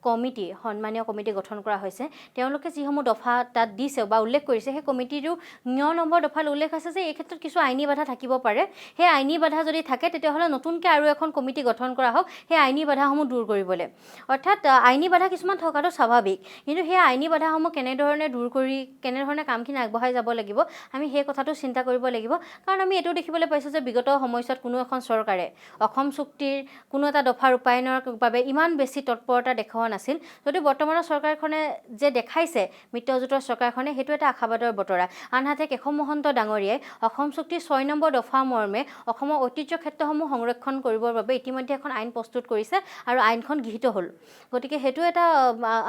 কমিটি, সন্মানীয় কমিটি গঠন কৰা হৈছে, তেওঁলোকে যিসমূহ দফা তাত দিছে বা উল্লেখ কৰিছে, সেই কমিটিৰো 9 নম্বৰ দফাত উল্লেখ আছে যে এই ক্ষেত্ৰত কিছু আইনী বাধা থাকিব পাৰে। সেই আইনী বাধা যদি থাকে তেতিয়াহ'লে নতুনকৈ আৰু এখন কমিটি গঠন কৰা হওক সেই আইনী বাধাসমূহ দূৰ কৰিবলৈ। অৰ্থাৎ আইনী বাধা কিছুমান থকাটো স্বাভাৱিক, কিন্তু সেই আইনী বাধাসমূহ কেনেধৰণে দূৰ কৰি কেনেধৰণে কামখিনি আগবঢ়াই যাব লাগিব আমি সেই কথাটো চিন্তা কৰিব লাগিব। কাৰণ আমি এইটো দেখিবলৈ পাইছোঁ যে বিগত সময়ছোৱাত কোনো এখন চৰকাৰে অসম চুক্তিৰ কোনো এটা দফা ৰূপায়ণৰ বাবে ইমান বেছি তৎপৰতা দেখুওৱা নাছিল। যদিও বৰ্তমানৰ চৰকাৰখনে যে দেখাইছে, মিত্ৰজোঁটৰ চৰকাৰখনে, সেইটো এটা আশাবাদৰ বতৰা। আনহাতে কেশৱ মহন্ত ডাঙৰীয়াই অসম চুক্তিৰ 6 নম্বৰ দফা মৰ্মে অসমৰ ঐতিহ্য ক্ষেত্ৰসমূহ সংৰক্ষণ কৰিবৰ বাবে ইতিমধ্যে এখন আইন প্ৰস্তুত কৰিছে আৰু আইনখন গৃহীত হ'ল। গতিকে সেইটো এটা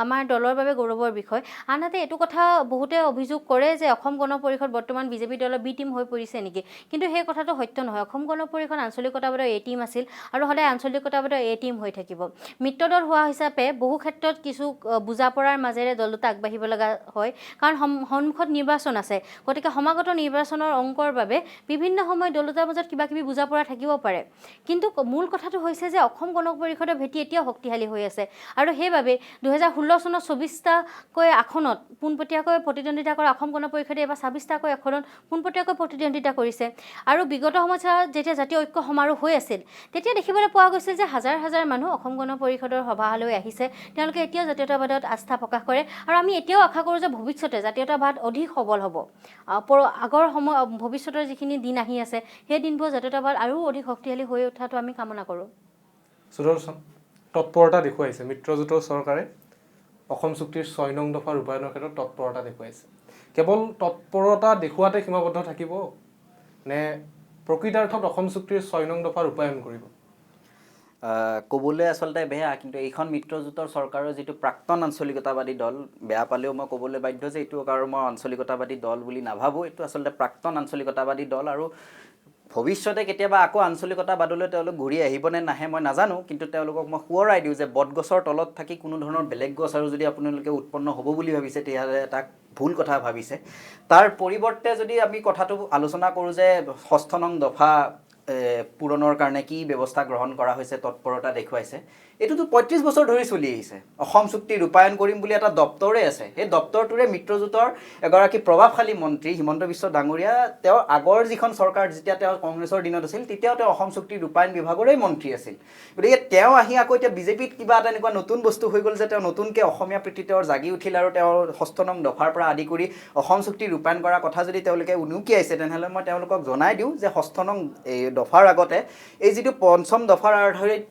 আমাৰ দলৰ বাবে গৌৰৱৰ বিষয়। আনহাতে এইটো কথা বহুতে অভিযোগ কৰে যে অসম গণ পৰিষদ বৰ্তমান বিজেপি দলৰ বি টিম হৈ পৰিছে নেকি? কিন্তু সেই কথাটো সত্য নহয়। অসম গণ পৰিষদ আঞ্চলিকতাবাদৰ এ টিম আছিল আৰু সদায় আঞ্চলিকতাবাদৰ এ টিম হৈ থাকিব। মিত্ৰ দল হোৱা হিচাপে বহু ক্ষেত্ৰত কিছু বুজাপৰাৰ মাজেৰে দল দুটা আগবাঢ়িব লগা হয়, কাৰণ সন্মুখত নিৰ্বাচন আছে। গতিকে সমাগত নিৰ্বাচনৰ অংকৰ বাবে বিভিন্ন সময়ত দল দুটাৰ মাজত কিবা কিবি বুজাপৰা থাকিব পাৰে। কিন্তু মূল কথাটো হৈছে যে অসম গণ পৰিষদৰ ভেটি এতিয়াও শক্তিশালী হৈ আছে আৰু সেইবাবে 2016 চনত 24টাকৈ আসনত পোনপটীয়াকৈ প্ৰতিদ্বন্দ্বিতা কৰা অসম গণ পৰিষদে এবাৰ 26টাকৈ আসনত পোনপটীয়াকৈ প্ৰতিদ্বন্দ্বিতা কৰিছে। আৰু বিগত সময়ছোৱাত যেতিয়া জাতীয় ঐক্য সমাৰোহ হৈ আছিল তেতিয়া দেখিবলৈ পোৱা গৈছিল যে হাজাৰ হাজাৰ মানুহ অসম গণ পৰিষদৰ সভালৈ আহিছে। তেওঁলোকে এতিয়াও জাতীয়তাবাদত আস্থা প্ৰকাশ কৰে আৰু আমি এতিয়াও আশা কৰোঁ যে ভৱিষ্যতে জাতীয়তাবাদ অধিক সবল হ'ব। আগৰ ভৱিষ্যতৰ যিখিনি দিন আহি আছে সেই দিনবোৰ জাতীয়তাবাদ আৰু অধিক শক্তিশালী হৈ উঠাটো আমি কামনা কৰোঁ। সুদৰ্শন, তৎপৰতা দেখুৱাইছে মিত্ৰজোঁটৰ চৰকাৰে অসম চুক্তিৰ 6 নং দফা ৰূপায়ণৰ ক্ষেত্ৰত তৎপৰতা দেখুৱাইছে। কেৱল তৎপৰতা দেখুৱাতে সীমাবদ্ধ থাকিব নে প্ৰকৃতাৰ্থত অসম চুক্তিৰ 6 নং দফা ৰূপায়ণ কৰিব? ক'বলৈ আচলতে বেয়া, কিন্তু এইখন মিত্ৰজোঁটৰ চৰকাৰৰ যিটো প্ৰাক্তন আঞ্চলিকতাবাদী দল, বেয়া পালেও মই ক'বলৈ বাধ্য যে এইটো আৰু মই আঞ্চলিকতাবাদী দল বুলি নাভাবোঁ। এইটো আচলতে প্ৰাক্তন আঞ্চলিকতাবাদী দল আৰু ভৱিষ্যতে কেতিয়াবা আকৌ আঞ্চলিকতাবাদলৈ তেওঁলোক ঘূৰি আহিবনে নাহে মই নাজানো, কিন্তু তেওঁলোকক মই সোঁৱৰাই দিওঁ যে বটগছৰ তলত থাকি কোনো ধৰণৰ বেলেগ গছ আৰু যদি আপোনালোকে উৎপন্ন হ'ব বুলি ভাবিছে তেতিয়াহ'লে এটা ভুল কথা ভাবিছে। তাৰ পৰিৱৰ্তে যদি আমি কথাটো আলোচনা কৰোঁ যে 6 নং দফা পূৰণৰ কাৰণে কি ব্যৱস্থা গ্ৰহণ কৰা হৈছে, তৎপৰতা দেখুৱাইছে, এইটোতো 35 বছৰ ধৰি চলি আহিছে। অসম চুক্তি ৰূপায়ণ কৰিম বুলি এটা দপ্তৰে আছে, সেই দপ্তৰটোৰে মিত্ৰজোঁটৰ এগৰাকী প্ৰভাৱশালী মন্ত্ৰী হিমন্ত বিশ্ব ডাঙৰীয়া, তেওঁ আগৰ যিখন চৰকাৰ যেতিয়া তেওঁ কংগ্ৰেছৰ দিনত আছিল তেতিয়াও তেওঁ অসম চুক্তি ৰূপায়ণ বিভাগৰে মন্ত্ৰী আছিল। গতিকে তেওঁ আহি আকৌ এতিয়া বিজেপিত কিবা এটা এনেকুৱা নতুন বস্তু হৈ গ'ল যে তেওঁ নতুনকৈ অসমীয়া প্ৰীতি তেওঁৰ জাগি উঠিল আৰু তেওঁৰ 6 নং দফাৰ পৰা আদি কৰি অসম চুক্তি ৰূপায়ণ কৰাৰ কথা যদি তেওঁলোকে উনুকিয়াইছে তেনেহ'লে মই তেওঁলোকক জনাই দিওঁ যে 6 নং দফাৰ আগতে এই যিটো 5ম দফাৰ আধাৰিত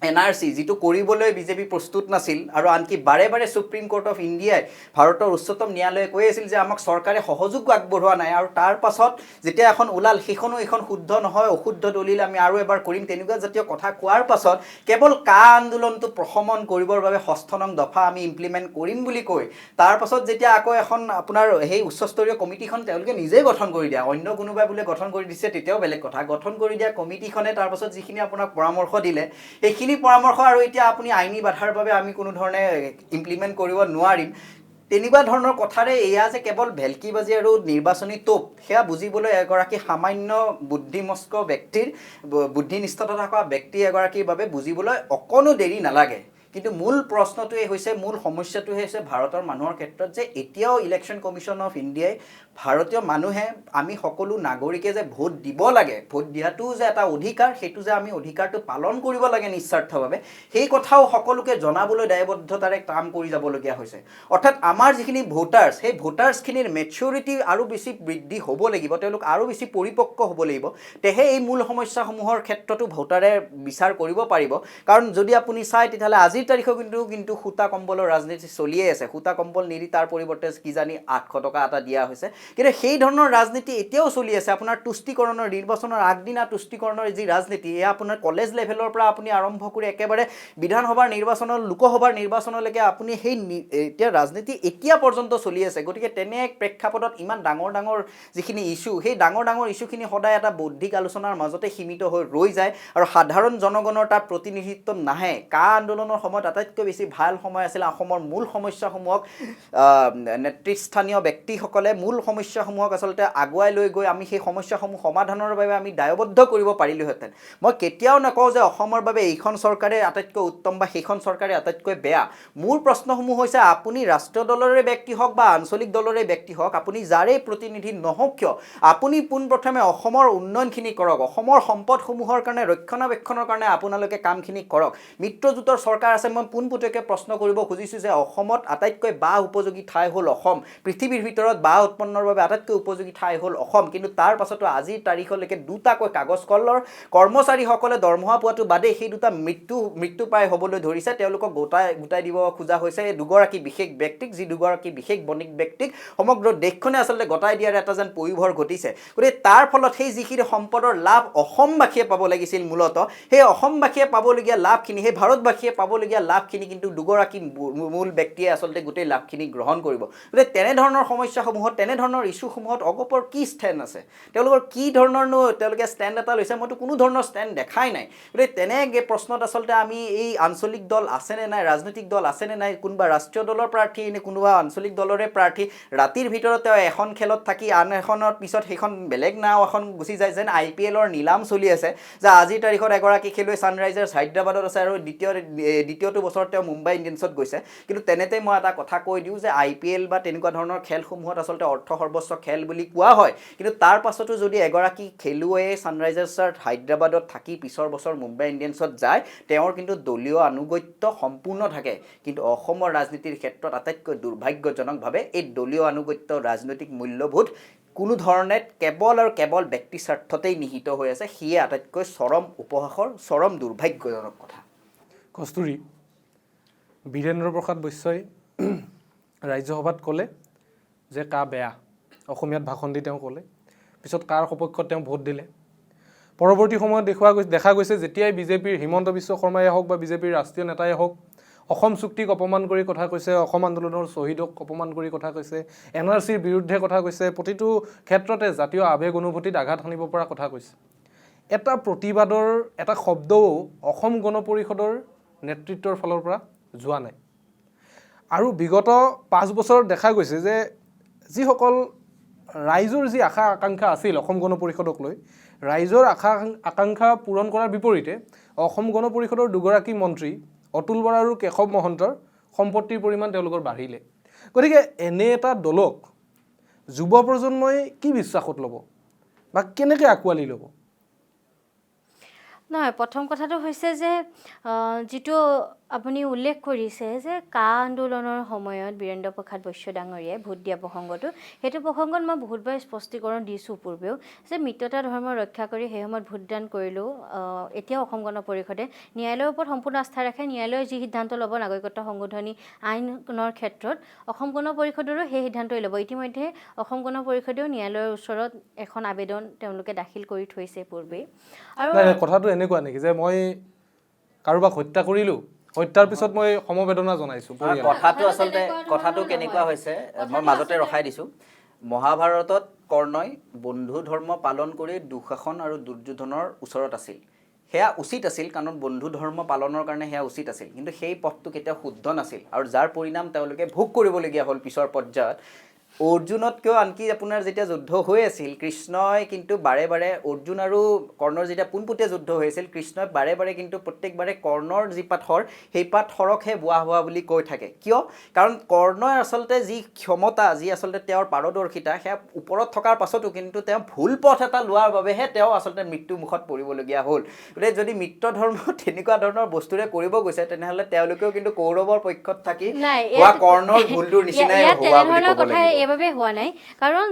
NRC যিটো কৰিবলৈ বিজেপি প্ৰস্তুত নাছিল আৰু আনকি বাৰে বাৰে সুপ্ৰিম কোৰ্ট অফ ইণ্ডিয়াই ভাৰতৰ উচ্চতম ন্যায়ালয়ে কৈ আছিল যে আমাক চৰকাৰে সহযোগ আগবঢ়োৱা নাই, আৰু তাৰ পাছত যেতিয়া এখন ওলাল সেইখনো এখন শুদ্ধ নহয়, অশুদ্ধ দলিল আমি আৰু এবাৰ কৰিম, তেনেকুৱা জাতীয় কথা কোৱাৰ পাছত কেৱল কা আন্দোলনটো প্ৰশমন কৰিবৰ বাবে 6 নং দফা আমি ইমপ্লিমেণ্ট কৰিম বুলি কৈ তাৰ পাছত যেতিয়া আকৌ এখন আপোনাৰ সেই উচ্চস্তৰীয় কমিটিখন তেওঁলোকে নিজেই গঠন কৰি দিয়া, অন্য কোনোবাই বোলে গঠন কৰি দিছে তেতিয়াও বেলেগ কথা, গঠন কৰি দিয়া কমিটিখনে তাৰ পাছত যিখিনি আপোনাক পৰামৰ্শ দিলে সেইখিনি পৰামৰ্শ আৰু এতিয়া আপুনি আইনী বাধাৰ বাবে আমি কোনো ধৰণে ইমপ্লিমেণ্ট কৰিব নোৱাৰিম, তেনেকুৱা ধৰণৰ কথাৰে এয়া যে কেৱল ভেলকিবাজি আৰু নিৰ্বাচনী টোপ, সেয়া বুজিবলৈ এগৰাকী সামান্য বুদ্ধিমস্ক ব্যক্তিৰ, বুদ্ধিনিষ্ঠতা থকা ব্যক্তি এগৰাকীৰ বাবে বুজিবলৈ অকণো দেৰি নালাগে। কিন্তু মূল প্ৰশ্নটোৱে হৈছে, মূল সমস্যাটোৱে হৈছে ভাৰতৰ মানুহৰ ক্ষেত্ৰত যে এতিয়াও ইলেকশ্যন কমিশ্যন অফ ইণ্ডিয়াই ভাৰতীয় মানুহে আমি সকলো নাগৰিকে যে ভোট দিব লাগে, ভোট দিয়াটো যে এটা অধিকাৰ, সেইটো যে আমি অধিকাৰটো পালন কৰিব লাগে নিস্বাৰ্থভাৱে, সেই কথাও সকলোকে জনাবলৈ দায়বদ্ধতাৰে কাম কৰি যাবলগীয়া হৈছে। অৰ্থাৎ আমাৰ যিখিনি ভোটাৰ্ছ, সেই ভোটাৰ্ছখিনিৰ মেচিউৰিটি আৰু বেছি বৃদ্ধি হ'ব লাগিব, তেওঁলোক আৰু বেছি পৰিপক্ক হ'ব লাগিব, তেহে এই মূল সমস্যাসমূহৰ ক্ষেত্ৰতো ভোটাৰে বিচাৰ কৰিব পাৰিব। কাৰণ যদি আপুনি চায় তেতিয়াহ'লে আজিৰ তাৰিখত কিন্তু সূতা কম্বলৰ ৰাজনীতি চলিয়ে আছে। সূতা কম্বল নিদি তাৰ পৰিৱৰ্তে কিজানি 800 টকা এটা দিয়া হৈছে, কিন্তু সেই ধৰণৰ ৰাজনীতি এতিয়াও চলি আছে। আপোনাৰ তুষ্টিকৰণৰ নিৰ্বাচনৰ আগদিনা তুষ্টিকৰণৰ যি ৰাজনীতি, এয়া আপোনাৰ কলেজ লেভেলৰ পৰা আপুনি আৰম্ভ কৰি একেবাৰে বিধানসভাৰ নিৰ্বাচনৰ লোকসভাৰ নিৰ্বাচনলৈকে আপুনি সেই এতিয়া ৰাজনীতি এতিয়া পৰ্যন্ত চলি আছে। গতিকে তেনে এক প্ৰেক্ষাপটত ইমান ডাঙৰ ডাঙৰ যিখিনি ইছ্যু, সেই ডাঙৰ ডাঙৰ ইছ্যুখিনি সদায় এটা বৌদ্ধিক আলোচনাৰ মাজতে সীমিত হৈ ৰৈ যায় আৰু সাধাৰণ জনগণৰ তাত প্ৰতিনিধিত্ব নাহে। কা আন্দোলনৰ সময়ত আটাইতকৈ বেছি ভাল সময় আছিল অসমৰ মূল সমস্যাসমূহক নেতৃস্থানীয় ব্যক্তিসকলে মূল সমস্যাসমূহক আচলতে আগুৱাই লৈ গৈ আমি সেই সমস্যাসমূহ সমাধানৰ বাবে আমি দায়বদ্ধ কৰিব পাৰিলোহেঁতেন। মই কেতিয়াও নকওঁ যে অসমৰ বাবে এইখন চৰকাৰে আটাইতকৈ উত্তম বা সেইখন চৰকাৰে আটাইতকৈ বেয়া। মোৰ প্ৰশ্নসমূহ হৈছে আপুনি ৰাষ্ট্ৰীয় দলৰে ব্যক্তি হওক বা আঞ্চলিক দলৰে ব্যক্তি হওক, আপুনি যাৰেই প্ৰতিনিধি নহওক কিয়, আপুনি পোনপ্ৰথমে অসমৰ উন্নয়নখিনি কৰক, অসমৰ সম্পদসমূহৰ কাৰণে ৰক্ষণাবেক্ষণৰ কাৰণে আপোনালোকে কামখিনি কৰক। মিত্ৰজোঁটৰ চৰকাৰ আছে। মই পোনপটীয়াকৈ প্ৰশ্ন কৰিব খুজিছোঁ যে অসমত আটাইতকৈ বাহ উপযোগী ঠাই হ'ল অসম, পৃথিৱীৰ ভিতৰত বাহ উৎপন্নৰ বাবে আটাইতকৈ উপযোগী ঠাই হ'ল অসম, কিন্তু তাৰ পাছতো আজিৰ তাৰিখলৈকে দুটাকৈ কাগজ কলৰ কৰ্মচাৰীসকলে দৰমহা পোৱাটো বাদেই সেই দুটা মৃত্যুপ্ৰায় হ'বলৈ ধৰিছে। তেওঁলোকক গোটাই দিব খোজা হৈছে এই দুগৰাকী বিশেষ ব্যক্তিক, যি দুগৰাকী বিশেষ বণিক ব্যক্তিক সমগ্ৰ দেশখনে আচলতে গতাই দিয়াৰ এটা যেন পয়োভৰ ঘটিছে। গতিকে তাৰ ফলত সেই যিখিনি সম্পদৰ লাভ অসমবাসীয়ে পাব লাগিছিল, মূলতঃ সেই অসমবাসীয়ে পাবলগীয়া লাভখিনি, সেই ভাৰতবাসীয়ে পাবলগীয়া লাভখিনি কিন্তু দুগৰাকী মূল ব্যক্তিয়ে আচলতে গোটেই লাভখিনি গ্ৰহণ কৰিব। গতিকে তেনেধৰণৰ সমস্যাসমূহত, তেনেধৰণৰ ইছ্যুসমূহত অগপৰ কি ষ্টেণ্ড আছে, তেওঁলোকৰ কি ধৰণৰনো তেওঁলোকে ষ্টেণ্ড এটা লৈছে, মইতো কোনো ধৰণৰ ষ্টেণ্ড দেখাই নাই। গতিকে তেনে প্ৰশ্নত আচলতে আমি এই আঞ্চলিক দল আছেনে নাই, ৰাজনৈতিক দল আছেনে নাই, কোনোবা ৰাষ্ট্ৰীয় দলৰ প্ৰাৰ্থী নে কোনোবা আঞ্চলিক দলৰে প্ৰাৰ্থী, ৰাতিৰ ভিতৰত তেওঁ এখন খেলত থাকি আন এখনৰ পিছত সেইখন বেলেগ নাও এখন গুচি যায়, যেন IPLৰ নিলাম চলি আছে যে আজিৰ তাৰিখত এগৰাকী খেলুৱৈ ছানৰাইজাৰ্ছ হায়দৰাবাদত আছে আৰু দ্বিতীয়টো বছৰত তেওঁ মুম্বাই ইণ্ডিয়ানছত গৈছে। কিন্তু তেনেতে মই এটা কথা কৈ দিওঁ যে IPL বা তেনেকুৱা ধৰণৰ খেলসমূহত আচলতে অৰ্থ সৰ্বস্ব খেল বুলি কোৱা হয়, কিন্তু তাৰ পাছতো যদি এগৰাকী খেলুৱৈয়ে ছানৰাইজাৰ্ছ হায়দৰাবাদত থাকি পিছৰ বছৰ মুম্বাই ইণ্ডিয়ানছত যায়, তেওঁৰ কিন্তু দলীয় আনুগত্য সম্পূৰ্ণ থাকে। কিন্তু অসমৰ ৰাজনীতিৰ ক্ষেত্ৰত আটাইতকৈ দুৰ্ভাগ্যজনকভাৱে এই দলীয় আনুগত্য ৰাজনৈতিক মূল্যবোধ কোনো ধৰণে কেৱল আৰু কেৱল ব্যক্তি স্বাৰ্থতেই নিহিত হৈ আছে। সিয়ে আটাইতকৈ চৰম উপহাসৰ, চৰম দুৰ্ভাগ্যজনক কথা। কস্তুৰী, বীৰেন্দ্ৰ প্ৰসাদ বৈশ্যই ৰাজ্যসভাত ক'লে যে কা বেয়া, অসমীয়াত ভাষণ দি তেওঁ ক'লে, পিছত কাৰ সপক্ষত তেওঁ ভোট দিলে। পৰৱৰ্তী সময়ত দেখা গৈছে যেতিয়াই বিজেপিৰ হিমন্ত বিশ্ব শৰ্মাই হওক বা বিজেপিৰ ৰাষ্ট্ৰীয় নেতাই হওক অসম চুক্তিক অপমান কৰি কথা কৈছে, অসম আন্দোলনৰ শ্বহীদক অপমান কৰি কথা কৈছে, NRCৰ বিৰুদ্ধে কথা কৈছে, প্ৰতিটো ক্ষেত্ৰতে জাতীয় আৱেগ অনুভূতিত আঘাত সানিব পৰা কথা কৈছে। এটা প্ৰতিবাদৰ এটা শব্দও অসম গণ পৰিষদৰ নেতৃত্বৰ ফালৰ পৰা যোৱা নাই। আৰু বিগত 5 বছৰত দেখা গৈছে যে যিসকল ৰাইজৰ যি আশা আকাংক্ষা আছিল অসম গণ পৰিষদক লৈ, ৰাইজৰ আশা আকাংক্ষা পূৰণ কৰাৰ বিপৰীতে অসম গণ পৰিষদৰ দুগৰাকী মন্ত্ৰী অতুল বৰা আৰু কেশৱ মহন্তৰ সম্পত্তিৰ পৰিমাণ তেওঁলোকৰ বাঢ়িলে। গতিকে এনে এটা দলক যুৱ প্ৰজন্মই কি বিশ্বাসত ল'ব বা কেনেকৈ আঁকোৱালি ল'ব? নহয়, প্ৰথম কথাটো হৈছে যে যিটো আপুনি উল্লেখ কৰিছে যে কা আন্দোলনৰ সময়ত বীৰেন্দ্ৰ প্ৰসাদ বৈশ্য ডাঙৰীয়াই ভোট দিয়া প্ৰসংগটো, সেইটো প্ৰসংগত মই বহুতবাৰ স্পষ্টীকৰণ দিছোঁ পূৰ্বেও যে মিত্ৰতা ধৰ্ম ৰক্ষা কৰি সেই সময়ত ভোটদান কৰিলেও এতিয়াও অসম গণ পৰিষদে ন্যায়ালয়ৰ ওপৰত সম্পূৰ্ণ আস্থা ৰাখে। ন্যায়ালয়ে যি সিদ্ধান্ত ল'ব নাগৰিকত্ব সংশোধনী আইনৰ ক্ষেত্ৰত অসম গণ পৰিষদৰো সেই সিদ্ধান্তই ল'ব। ইতিমধ্যে অসম গণ পৰিষদেও ন্যায়ালয়ৰ ওচৰত এখন আবেদন তেওঁলোকে দাখিল কৰি থৈছে পূৰ্বেই। আৰু কথাটো এনেকুৱা নেকি যে মই কাৰোবাক হত্যা কৰিলোঁ, হত্যাৰ পিছত মই সমবেদনা জনাইছোঁ? কথাটো কেনেকুৱা হৈছে, মই মাজতে ৰখাই দিছোঁ। মহাভাৰতত কৰ্ণই বন্ধু ধৰ্ম পালন কৰি দুঃশাসন আৰু দুৰ্যোধনৰ ওচৰত আছিল। সেয়া উচিত আছিল, কাৰণ বন্ধু ধৰ্ম পালনৰ কাৰণে সেয়া উচিত আছিল, কিন্তু সেই পথটো কেতিয়াও শুদ্ধ নাছিল আৰু যাৰ পৰিণাম তেওঁলোকে ভোগ কৰিবলগীয়া হ'ল পিছৰ পৰ্যায়ত। অৰ্জুনতকৈও আনকি আপোনাৰ যেতিয়া যুদ্ধ হৈ আছিল কৃষ্ণই কিন্তু বাৰে বাৰে অৰ্জুন আৰু কৰ্ণৰ যেতিয়া পোনপটীয়া যুদ্ধ হৈ আছিল কৃষ্ণই বাৰে বাৰে কিন্তু প্ৰত্যেকবাৰে কৰ্ণৰ যি পাথৰ সেই পাথৰকহে বোৱা হোৱা বুলি কৈ থাকে কিয় কাৰণ কৰ্ণই আচলতে যি ক্ষমতা যি আচলতে তেওঁৰ পাৰদৰ্শিতা সেয়া ওপৰত থকাৰ পাছতো কিন্তু তেওঁ ভুল পথ এটা লোৱাৰ বাবেহে তেওঁ আচলতে মৃত্যুমুখত পৰিবলগীয়া হ'ল গতিকে যদি মিত্ৰ ধৰ্ম তেনেকুৱা ধৰণৰ বস্তুৰে কৰিব গৈছে তেনেহ'লে তেওঁলোকেও কিন্তু কৌৰৱৰ পক্ষত থাকি হোৱা কৰ্ণৰ ভুলটোৰ নিচিনাই হোৱা বুলি ক'ব লাগিব এইভাবে হোৱা নাই কাৰণ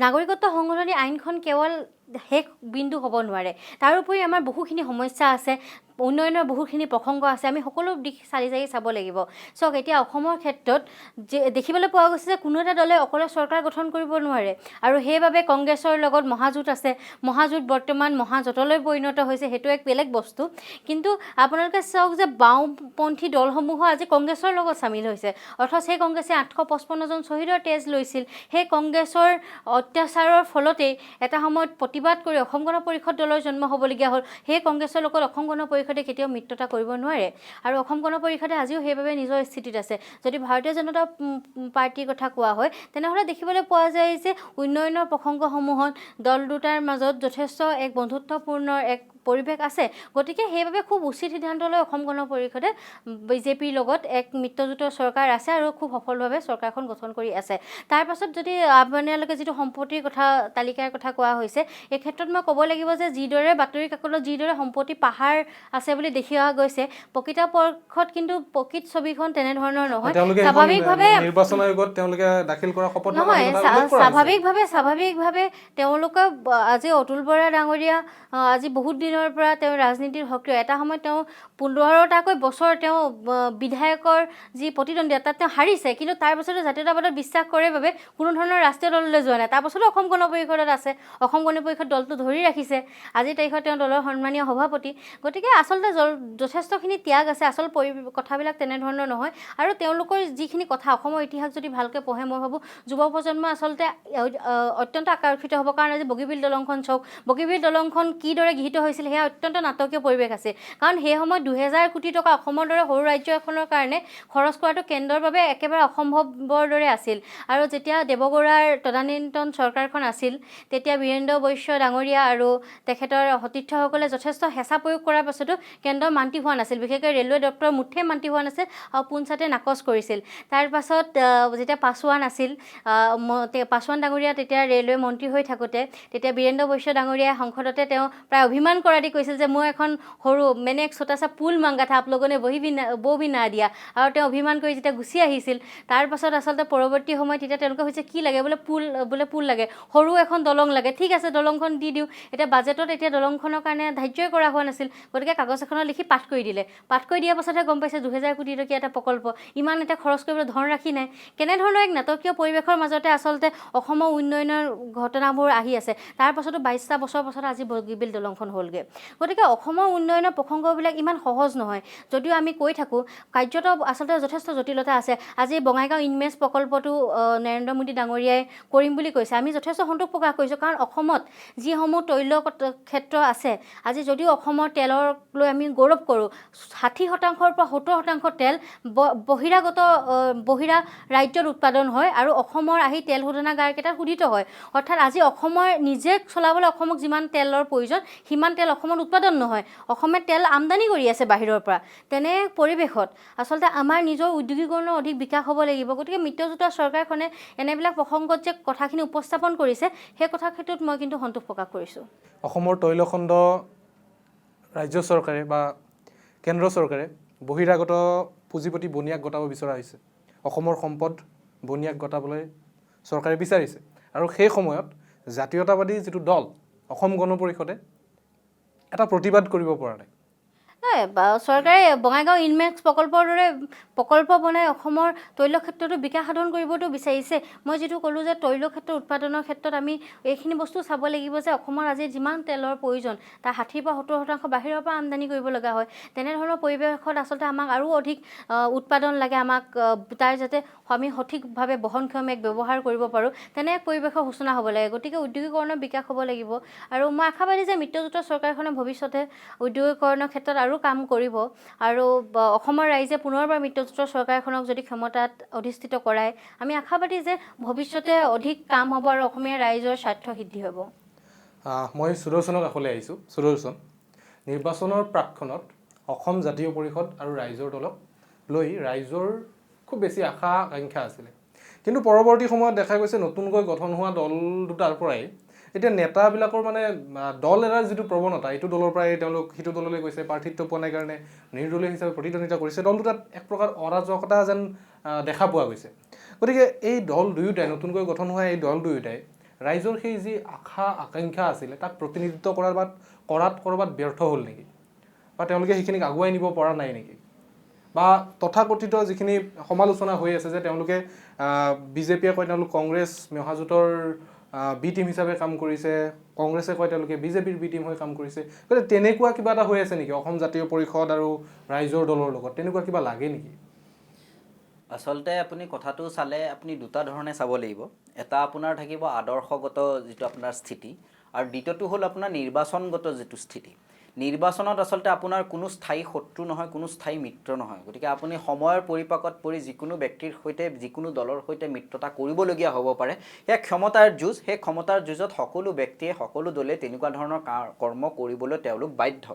নাগৰিকত্ব সংশোধনী আইনখন কেৱল শেষ বিন্দু হ'ব নোৱাৰে তাৰোপৰি আমাৰ বহুখিনি সমস্যা আছে উন্নয়নৰ বহুখিনি প্ৰসংগ আছে আমি সকলো দিশ চালি জাৰি চাব লাগিব চাওক এতিয়া অসমৰ ক্ষেত্ৰত যে দেখিবলৈ পোৱা গৈছে যে কোনো এটা দলে অকলে চৰকাৰ গঠন কৰিব নোৱাৰে আৰু সেইবাবে কংগ্ৰেছৰ লগত মহাজোঁট আছে মহাজোঁট বৰ্তমান মহাজোঁটলৈ পৰিণত হৈছে সেইটো এক বেলেগ বস্তু কিন্তু আপোনালোকে চাওক যে বাওঁপন্থী দলসমূহো আজি কংগ্ৰেছৰ লগত চামিল হৈছে অথচ সেই কংগ্ৰেছে 855জন শ্বহীদৰ তেজ লৈছিল সেই কংগ্ৰেছৰ অত্যাচাৰৰ ফলতেই এটা সময়ত প্ৰতিবাদ কৰি অসম গণ পৰিষদ দলৰ জন্ম হ'বলগীয়া হ'ল সেই কংগ্ৰেছৰ লগত অসম গণ পৰিষদে কেতিয়াও মিত্ৰতা কৰিব নোৱাৰে আৰু অসম গণ পৰিষদে আজিও সেইবাবে নিজৰ স্থিতিত আছে যদি ভাৰতীয় জনতা পাৰ্টিৰ কথা কোৱা হয় তেনেহ'লে দেখিবলৈ পোৱা যায় যে উন্নয়নৰ প্ৰসংগসমূহত দল দুটাৰ মাজত যথেষ্ট এক বন্ধুত্বপূৰ্ণ এক পৰিৱেশ আছে গতিকে সেইবাবে খুব উচিত সিদ্ধান্ত লৈ অসম গণ পৰিষদে বিজেপিৰ লগত এক মিত্ৰজোঁটৰ চৰকাৰ আছে আৰু খুব সফলভাৱে চৰকাৰখন গঠন কৰি আছে তাৰ পাছত যদি আপোনালোকে যিটো সম্পত্তিৰ কথা তালিকাৰ কথা কোৱা হৈছে এই ক্ষেত্ৰত মই ক'ব লাগিব যে যিদৰে বাতৰি কাকতত যিদৰে সম্পত্তি পাহাৰ আছে বুলি দেখুওৱা গৈছে প্ৰকৃতপক্ষত কিন্তু প্ৰকৃত ছবিখন তেনেধৰণৰ নহয় স্বাভাৱিকভাৱে নিৰ্বাচন আয়োগত তেওঁলোকে দাখিল কৰা শপতনামা নহয় স্বাভাৱিকভাৱে তেওঁলোকে আজি অতুল বৰা ডাঙৰীয়া আজি বহুত দিনৰ পৰা তেওঁ ৰাজনীতিৰ সক্ৰিয় এটা সময়ত তেওঁ 15টাকৈ বছৰ তেওঁ বিধায়কৰ যি প্ৰতিদ্বন্দ্বিতা তাত তেওঁ হাৰিছে কিন্তু তাৰ পাছতো জাতীয়তাবাদত বিশ্বাস কৰে বাবে কোনো ধৰণৰ ৰাষ্ট্ৰীয় দললৈ যোৱা নাই তাৰ পাছতো অসম গণ পৰিষদত আছে অসম গণ পৰিষদ দলটো ধৰি ৰাখিছে আজিৰ তাৰিখত তেওঁ দলৰ সন্মানীয় সভাপতি গতিকে আচলতে যথেষ্টখিনি ত্যাগ আছে আচল কথাবিলাক তেনেধৰণৰ নহয় আৰু তেওঁলোকৰ যিখিনি কথা অসমৰ ইতিহাস যদি ভালকৈ পঢ়ে মই ভাবোঁ যুৱ প্ৰজন্ম আচলতে অত্যন্ত আকৰ্ষিত হ'ব কাৰণ আজি বগীবিল দলংখন চাওক বগীবিল দলংখন কিদৰে গৃহীত হৈছিল সেয়া অত্যন্ত নাটকীয় পৰিৱেশ আছে কাৰণ সেই সময়ত 2000 কোটি টকা অসমৰ দৰে সৰু ৰাজ্য এখনৰ কাৰণে খৰচ কৰাটো কেন্দ্ৰৰ বাবে একেবাৰে অসম্ভৱৰ দৰে আছিল আৰু যেতিয়া দেৱগৌড়াৰ তদানীন্তন চৰকাৰখন আছিল তেতিয়া বীৰেন্দ্ৰ বৈশ্য ডাঙৰীয়া আৰু তেখেতৰ সতীৰ্থসকলে যথেষ্ট হেঁচা প্ৰয়োগ কৰাৰ পাছতো কেন্দ্ৰ মান্তি হোৱা নাছিল বিশেষকৈ ৰেলৱে দপ্তৰৰ মুঠে মান্তি হোৱা নাছিল আৰু পোনচাতে নাকচ কৰিছিল তাৰ পাছত যেতিয়া পাছোৱান আছিল পাছোৱান ডাঙৰীয়া তেতিয়া ৰেলৱে মন্ত্ৰী হৈ থাকোঁতে তেতিয়া বীৰেন্দ্ৰ বৈশ্য ডাঙৰীয়াই সংসদতে তেওঁ প্ৰায় অভিমান কৰা দি কৈছিল যে মই এখন সৰু মানে এক ছোটাছা পুল মাংগা থা আপোনালোকে বৌ ভি না দিয়া আৰু তেওঁ অভিমান কৰি যেতিয়া গুচি আহিছিল তাৰ পাছত আচলতে পৰৱৰ্তী সময়ত তেতিয়া তেওঁলোকে হৈছে কি লাগে বোলে পুল লাগে সৰু এখন দলং লাগে ঠিক আছে দলংখন দি দিওঁ এতিয়া বাজেটত এতিয়া দলংখনৰ কাৰণে ধাৰ্যই কৰা হোৱা নাছিল গতিকে কাগজ এখনত লিখি পাঠ কৰি দিলে পাঠ কৰি দিয়াৰ পাছতহে গম পাইছে 2000 কোটি টকীয়া এটা প্ৰকল্প ইমান এটা খৰচ কৰিবলৈ ধন ৰাখি নাই কেনেধৰণৰ এক নাটকীয় পৰিৱেশৰ মাজতে আচলতে অসমৰ উন্নয়নৰ ঘটনাবোৰ আহি আছে তাৰ পাছতো 22টা বছৰ পাছত আজি বগীবিল দলংখন হ'লগৈ গতিকে অসমৰ উন্নয়নৰ প্ৰসংগবিলাক ইমান সহজ নহয় যদিও আমি কৈ থাকোঁ কাৰ্যত আচলতে যথেষ্ট জটিলতা আছে আজি বঙাইগাঁও ইনমেছ প্ৰকল্পটো নৰেন্দ্ৰ মোদী ডাঙৰীয়াই কৰিম বুলি কৈছে আমি যথেষ্ট সন্তোষ প্ৰকাশ কৰিছোঁ কাৰণ অসমত যিসমূহ তৈল ক্ষেত্ৰ আছে আজি যদিও অসমৰ তেলৰ লৈ আমি গৌৰৱ কৰোঁ 60%ৰ পৰা 70% তেল বহিৰা ৰাজ্যত উৎপাদন হয় আৰু অসমৰ আহি তেল শোধনাগাৰকেইটাত শোধিত হয় অৰ্থাৎ আজি অসমৰ নিজে চলাবলৈ অসমক যিমান তেলৰ প্ৰয়োজন সিমান তেল অসমত উৎপাদন নহয় অসমে তেল আমদানি কৰি আছে বাহিৰৰ পৰা তেনে পৰিৱেশত আচলতে আমাৰ নিজৰ উদ্যোগীকৰণৰ অধিক বিকাশ হ'ব লাগিব গতিকে মিত্ৰজোঁটৰ চৰকাৰখনে এনেবিলাক প্ৰসংগত যে কথাখিনি উপস্থাপন কৰিছে সেই কথা ক্ষেত্ৰত মই কিন্তু সন্তোষ প্ৰকাশ কৰিছোঁ অসমৰ তৈলখণ্ড ৰাজ্য চৰকাৰে বা কেন্দ্ৰ চৰকাৰে বহিৰাগত পুঁজিপতি বনিয়াক গতাব বিচৰা হৈছে অসমৰ সম্পদ বনিয়াক গতাবলৈ চৰকাৰে বিচাৰিছে আৰু সেই সময়ত জাতীয়তাবাদী যিটো দল অসম গণ পৰিষদে এটা প্ৰতিবাদ কৰিব পৰা নাই চৰকাৰে বঙাইগাঁও ইনমেক্স প্ৰকল্পৰ দৰে প্ৰকল্প বনাই অসমৰ তৈল ক্ষেত্ৰতো বিকাশ সাধন কৰিবতো বিচাৰিছে মই যিটো ক'লোঁ যে তৈল ক্ষেত্ৰ উৎপাদনৰ ক্ষেত্ৰত আমি এইখিনি বস্তু চাব লাগিব যে অসমৰ আজি যিমান তেলৰ প্ৰয়োজন তাৰ 60 পৰা 70% বাহিৰৰ পৰা আমদানি কৰিব লগা হয় তেনেধৰণৰ পৰিৱেশত আচলতে আমাক আৰু অধিক উৎপাদন লাগে আমাক তাৰ যাতে আমি সঠিকভাৱে বহনক্ষম এক ব্যৱহাৰ কৰিব পাৰোঁ তেনে এক পৰিৱেশৰ সূচনা হ'ব লাগে গতিকে উদ্যোগীকৰণৰ বিকাশ হ'ব লাগিব আৰু মই আশাবাদী যে মিত্ৰজোঁটৰ চৰকাৰখনে ভৱিষ্যতে উদ্যোগীকৰণৰ ক্ষেত্ৰত আৰু আৰু কাম কৰিব আৰু অসমৰ ৰাইজে পুনৰবাৰ মিত্ৰজোঁটৰ চৰকাৰ এখনক যদি ক্ষমতাত অধিষ্ঠিত কৰায় আমি আশাবাদী যে ভৱিষ্যতে অধিক কাম হ'ব আৰু অসমীয়া ৰাইজৰ স্বাৰ্থ সিদ্ধি হ'ব। মই সুদৰ্শনৰ কাষলৈ আহিছোঁ। সুদৰ্শন, নিৰ্বাচনৰ প্ৰাকক্ষণত অসম জাতীয় পৰিষদ আৰু ৰাইজৰ দলক লৈ ৰাইজৰ খুব বেছি আশা আকাংক্ষা আছিলে, কিন্তু পৰৱৰ্তী সময়ত দেখা গৈছে নতুনকৈ গঠন হোৱা দল দুটাৰ পৰাই এতিয়া নেতাবিলাকৰ মানে দল এৰাৰ যিটো প্ৰৱণতা, এইটো দলৰ পৰাই তেওঁলোক সিটো দললৈ গৈছে, প্ৰাৰ্থিত্ব পোৱা নাই কাৰণে নিৰ্দলীয় হিচাপে প্ৰতিদ্বন্দ্বিতা কৰিছে। দল দুটাত এক প্ৰকাৰ অৰাজকতা যেন দেখা পোৱা গৈছে। গতিকে এই দল দুয়োটাই, নতুনকৈ গঠন হোৱা এই দল দুয়োটাই ৰাইজৰ সেই যি আশা আকাংক্ষা আছিলে তাক প্ৰতিনিধিত্ব কৰাত ক'ৰবাত ব্যৰ্থ হ'ল নেকি, বা তেওঁলোকে সেইখিনিক আগুৱাই নিব পৰা নাই নেকি, বা তথাকথিত যিখিনি সমালোচনা হৈ আছে যে তেওঁলোকে বিজেপিয়ে কয় তেওঁলোক কংগ্ৰেছ মহাজোঁটৰ বি টিম হিচাপে কাম কৰিছে, কংগ্ৰেছে কয় তেওঁলোকে বিজেপিৰ বি টিম হৈ কাম কৰিছে, গতিকে তেনেকুৱা কিবা এটা হৈ আছে নেকি অসম জাতীয় পৰিষদ আৰু ৰাইজৰ দলৰ লগত, তেনেকুৱা কিবা লাগে নেকি? আচলতে আপুনি কথাটো চালে আপুনি দুটা ধৰণে চাব লাগিব। এটা আপোনাৰ থাকিব আদৰ্শগত যিটো আপোনাৰ স্থিতি, আৰু দ্বিতীয়টো হ'ল আপোনাৰ নিৰ্বাচনগত যিটো স্থিতি। নিৰ্বাচনত আচলতে আপোনাৰ কোনো স্থায়ী শত্ৰু নহয়, কোনো স্থায়ী মিত্ৰ নহয়। গতিকে আপুনি সময়ৰ পৰিপাকত পৰি যিকোনো ব্যক্তিৰ সৈতে যিকোনো দলৰ সৈতে মিত্ৰতা কৰিবলগীয়া হ'ব পাৰে। সেয়া ক্ষমতাৰ যুঁজ, সেই ক্ষমতাৰ যুঁজত সকলো ব্যক্তিয়ে সকলো দলে তেনেকুৱা ধৰণৰ কৰ্ম কৰিবলৈ তেওঁলোক বাধ্য।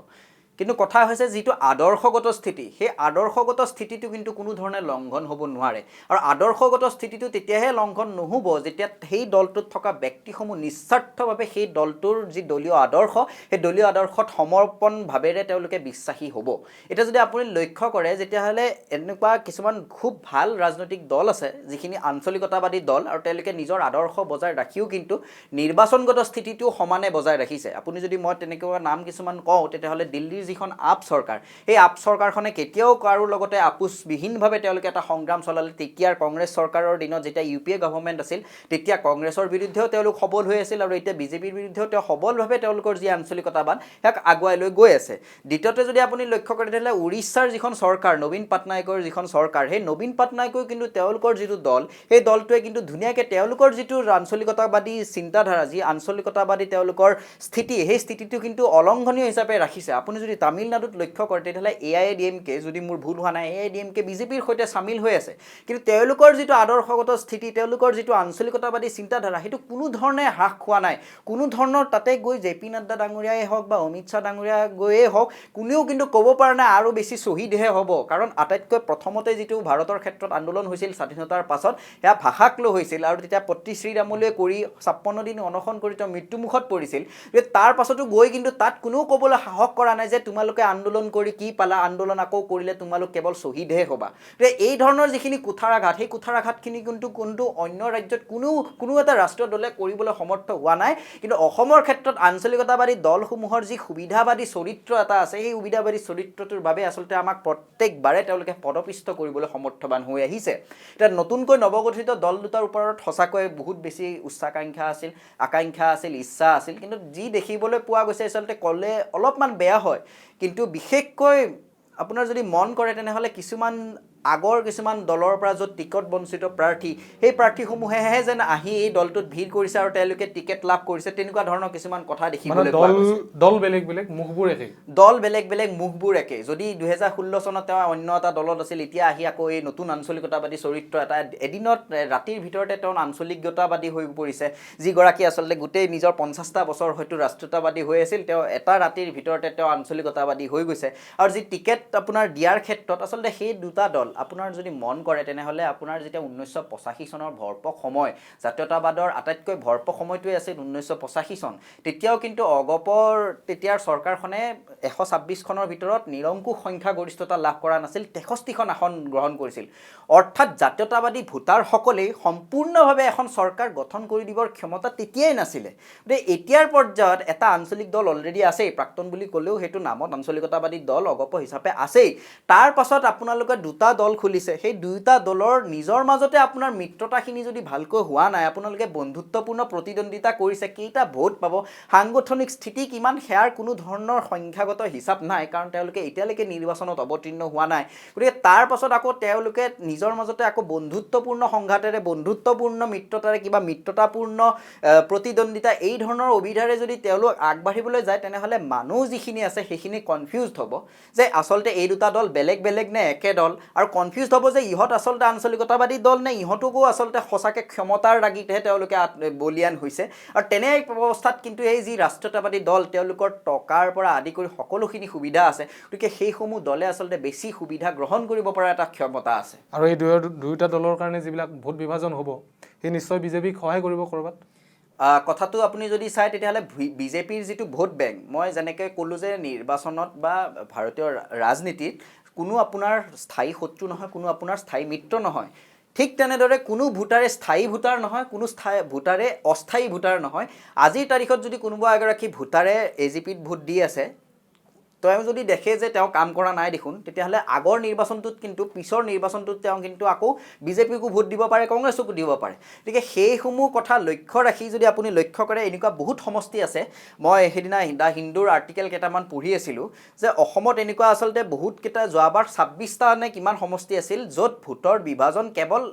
কিন্তু কথা হৈছে যিটো আদৰ্শগত স্থিতি, সেই আদৰ্শগত স্থিতিটো কিন্তু কোনো ধৰণে লংঘন হ'ব নোৱাৰে। আৰু আদৰ্শগত স্থিতিটো তেতিয়াহে লংঘন নহ'ব যেতিয়া সেই দলটোত থকা ব্যক্তিসমূহ নিস্বাৰ্থভাৱে সেই দলটোৰ যি দলীয় আদৰ্শ, সেই দলীয় আদৰ্শত সমৰ্পণ ভাৱেৰে তেওঁলোকে বিশ্বাসী হ'ব। এতিয়া যদি আপুনি লক্ষ্য কৰে তেতিয়াহ'লে এনেকুৱা কিছুমান খুব ভাল ৰাজনৈতিক দল আছে যিখিনি আঞ্চলিকতাবাদী দল, আৰু তেওঁলোকে নিজৰ আদৰ্শ বজাই ৰাখিও কিন্তু নিৰ্বাচনগত স্থিতিটো সমানে বজাই ৰাখিছে। আপুনি যদি মই তেনেকুৱা নাম কিছুমান কওঁ তেতিয়াহ'লে দিল্লীৰ যিখন আপ চৰকাৰ, সেই আপ চৰকাৰখনে কেতিয়াও কাৰো লগতে আপোচবিহীনভাৱে তেওঁলোকে এটা সংগ্ৰাম চলালে। তেতিয়াৰ কংগ্ৰেছ চৰকাৰৰ দিনত যেতিয়া UPA গভৰ্ণমেণ্ট আছিল তেতিয়া কংগ্ৰেছৰ বিৰুদ্ধেও তেওঁলোক সবল হৈ আছিল, আৰু এতিয়া বিজেপিৰ বিৰুদ্ধেও তেওঁ সবলভাৱে তেওঁলোকৰ যি আঞ্চলিকতাবাদ ইয়াক আগুৱাই লৈ গৈ আছে। দ্বিতীয়তে যদি আপুনি লক্ষ্য কৰে তেতিয়াহ'লে উৰিষ্যাৰ যিখন চৰকাৰ, নবীন পাটনায়কৰ যিখন চৰকাৰ, সেই নবীন পাটনায়কেও কিন্তু তেওঁলোকৰ যিটো দল, সেই দলটোৱে কিন্তু ধুনীয়াকৈ তেওঁলোকৰ যিটো আঞ্চলিকতাবাদী চিন্তাধাৰা, যি আঞ্চলিকতাবাদী তেওঁলোকৰ স্থিতি, সেই স্থিতিটো কিন্তু অলংঘনীয় হিচাপে ৰাখিছে। আপুনি যদি তামিলনাডুত লক্ষ্য কৰে তেতিয়াহ'লে AIADMK, যদি মোৰ ভুল হোৱা নাই, AIADMK বিজেপিৰ সৈতে চামিল হৈ আছে, কিন্তু তেওঁলোকৰ যিটো আদৰ্শগত স্থিতি, তেওঁলোকৰ যিটো আঞ্চলিকতাবাদী চিন্তাধাৰা, সেইটো কোনো ধৰণে হ্ৰাস হোৱা নাই। কোনো ধৰণৰ তাতে গৈ JP নাড্ডা ডাঙৰীয়াই হওক বা অমিত শ্বাহ ডাঙৰীয়া গৈয়ে হওক, কোনেও কিন্তু ক'ব পৰা নাই আৰু বেছি শ্বহীদহে হ'ব। কাৰণ আটাইতকৈ প্ৰথমতে যিটো ভাৰতৰ ক্ষেত্ৰত আন্দোলন হৈছিল স্বাধীনতাৰ পাছত, সেয়া ভাষাক লৈ হৈছিল, আৰু তেতিয়া পত্ৰী শ্ৰীৰামলৈ কৰি 56 দিন অনশন কৰি তেওঁ মৃত্যুমুখত পৰিছিল। তাৰ পাছতো গৈ কিন্তু তাত কোনেও ক'বলৈ সাহস কৰা নাই যে তোমালোকে আন্দোলন কৰি কি পালা, আন্দোলন আকৌ কৰিলে তোমালোক কেৱল শ্বহীদহে হ'বা। এই ধৰণৰ যিখিনি কুঠাৰাঘাত, সেই কুঠাৰাঘাতখিনি কিন্তু অন্য ৰাজ্যত কোনো এটা ৰাষ্ট্ৰীয় দলে কৰিবলৈ সমৰ্থ হোৱা নাই। কিন্তু অসমৰ ক্ষেত্ৰত আঞ্চলিকতাবাদী দলসমূহৰ যি সুবিধাবাদী চৰিত্ৰ এটা আছে, সেই সুবিধাবাদী চৰিত্ৰটোৰ বাবে আচলতে আমাক প্ৰত্যেকবাৰে তেওঁলোকে পদপিষ্ট কৰিবলৈ সমৰ্থবান হৈ আহিছে। এতিয়া নতুনকৈ নৱগঠিত দল দুটাৰ ওপৰত সঁচাকৈ বহুত বেছি আকাংক্ষা আছিল, ইচ্ছা আছিল, কিন্তু যি দেখিবলৈ পোৱা গৈছে আচলতে ক'লে অলপমান বেয়া হয়। কিন্তু বিশেষকৈ আপোনাৰ যদি মন কৰে তেনেহ'লে আগৰ কিছুমান দলৰ পৰা য'ত টিকট বঞ্চিত প্ৰাৰ্থী, সেই প্ৰাৰ্থীসমূহেহে যেন আহি এই দলটোত ভিৰ কৰিছে আৰু তেওঁলোকে টিকেট লাভ কৰিছে, তেনেকুৱা ধৰণৰ কিছুমান কথা দেখিবলৈ পোৱা গৈছে। দল বেলেগ বেলেগ, মুখবোৰ একেই। দল বেলেগ বেলেগ, মুখবোৰ একে। যদি 2016 চনত তেওঁ অন্য এটা দলত আছিল, এতিয়া আহি আকৌ এই নতুন আঞ্চলিকতাবাদী চৰিত্ৰ এটা, এদিনত ৰাতিৰ ভিতৰতে তেওঁ আঞ্চলিকতাবাদী হৈ পৰিছে। যিগৰাকী আচলতে গোটেই নিজৰ 50টা বছৰ হয়তো ৰাষ্ট্ৰীয়তাবাদী হৈ আছিল, তেওঁ এটা ৰাতিৰ ভিতৰতে তেওঁ আঞ্চলিকতাবাদী হৈ গৈছে। আৰু যি টিকেট আপোনাৰ দিয়াৰ ক্ষেত্ৰত আচলতে সেই দুটা দল আপোনাৰ যদি মন কৰে তেনেহ'লে আপোনাৰ যেতিয়া 1985 চনৰ ভৰপক সময়, জাতীয়তাবাদৰ আটাইতকৈ ভৰপক সময়টোৱে আছিল 1985 চন, তেতিয়াও কিন্তু অগপৰ তেতিয়াৰ চৰকাৰখনে 126খনৰ ভিতৰত নিৰংকুশ সংখ্যাগৰিষ্ঠতা লাভ কৰা নাছিল, 63খন আসন গ্ৰহণ কৰিছিল। অৰ্থাৎ জাতীয়তাবাদী ভোটাৰসকলেই সম্পূৰ্ণভাৱে এখন চৰকাৰ গঠন কৰি দিবৰ ক্ষমতা তেতিয়াই নাছিলে। গতিকে এতিয়াৰ পৰ্যায়ত এটা আঞ্চলিক দল অলৰেডি আছেই, প্ৰাক্তন বুলি ক'লেও সেইটো নামত আঞ্চলিকতাবাদী দল অগপ হিচাপে আছেই। তাৰ পাছত আপোনালোকে দুটা দল খুলিছে সেই দুয়োটা দলৰ নিজৰ মাজতে আপোনাৰ মিত্ৰতাখিনি যদি ভালকৈ হোৱা নাই আপোনালোকে বন্ধুত্বপূৰ্ণ প্ৰতিদ্বন্দ্বিতা কৰিছে কেইটা ভোট পাব সাংগঠনিক স্থিতি কিমান সেয়াৰ কোনো ধৰণৰ সংখ্যাগত হিচাপ নাই কাৰণ তেওঁলোকে এতিয়ালৈকে নিৰ্বাচনত অৱতীৰ্ণ হোৱা নাই গতিকে তাৰ পাছত আকৌ তেওঁলোকে নিজৰ মাজতে আকৌ বন্ধুত্বপূৰ্ণ সংঘাতেৰে বন্ধুত্বপূৰ্ণ মিত্ৰতাৰে কিবা মিত্ৰতাপূৰ্ণ প্ৰতিদ্বন্দ্বিতা এই ধৰণৰ অভিধাৰে যদি তেওঁলোক আগবাঢ়িবলৈ যায় তেনেহ'লে মানুহ যিখিনি আছে সেইখিনি কনফিউজড হ'ব যে আচলতে এই দুটা দল বেলেগ বেলেগ নে একে দল আৰু কনফিউজড হ'ব যে ইহঁত আচলতে আঞ্চলিকতাবাদী দল নে ইহঁতকো আচলতে সঁচাকৈ ক্ষমতাৰ ৰাগিতহে তেওঁলোকে বলিয়ান হৈছে আৰু তেনে অৱস্থাত কিন্তু এই যি ৰাষ্ট্ৰীয়তাবাদী দল তেওঁলোকৰ টকাৰ পৰা আদি কৰি সকলোখিনি সুবিধা আছে গতিকে সেইসমূহ দলে আচলতে বেছি সুবিধা গ্ৰহণ কৰিব পৰা এটা ক্ষমতা আছে আৰু এই দুয়োটা দলৰ কাৰণে যিবিলাক ভোট বিভাজন হ'ব সেই নিশ্চয় বিজেপিক সহায় কৰিব ক'ৰবাত কথাটো আপুনি যদি চায় তেতিয়াহ'লে বিজেপিৰ যিটো ভোট বেংক মই যেনেকৈ ক'লোঁ যে নিৰ্বাচনত বা ভাৰতীয় ৰাজনীতিত কোনো আপোনাৰ স্থায়ী শত্ৰু নহয় কোনো আপোনাৰ স্থায়ী মিত্ৰ নহয় ঠিক তেনেদৰে কোনো ভোটাৰে স্থায়ী ভোটাৰ নহয় কোনো ভোটাৰে অস্থায়ী ভোটাৰ নহয় আজিৰ তাৰিখত যদি কোনোবা এগৰাকী ভোটাৰে AGPত ভোট দি আছে তেওঁ যদি দেখে যে তেওঁ কাম কৰা নাই দেখোন তেতিয়াহ'লে আগৰ নিৰ্বাচনটোত কিন্তু পিছৰ নিৰ্বাচনটোত তেওঁ কিন্তু আকৌ বিজেপিকো ভোট দিব পাৰে কংগ্ৰেছকো দিব পাৰে গতিকে সেইসমূহ কথা লক্ষ্য ৰাখি যদি আপুনি লক্ষ্য কৰে এনেকুৱা বহুত সমষ্টি আছে মই সেইদিনা দা হিন্দুৰ আৰ্টিকেল কেইটামান পঢ়ি আছিলোঁ যে অসমত এনেকুৱা আচলতে বহুতকেইটা যোৱাবাৰ 26টা নে কিমান সমষ্টি আছিল য'ত ভোটৰ বিভাজন কেৱল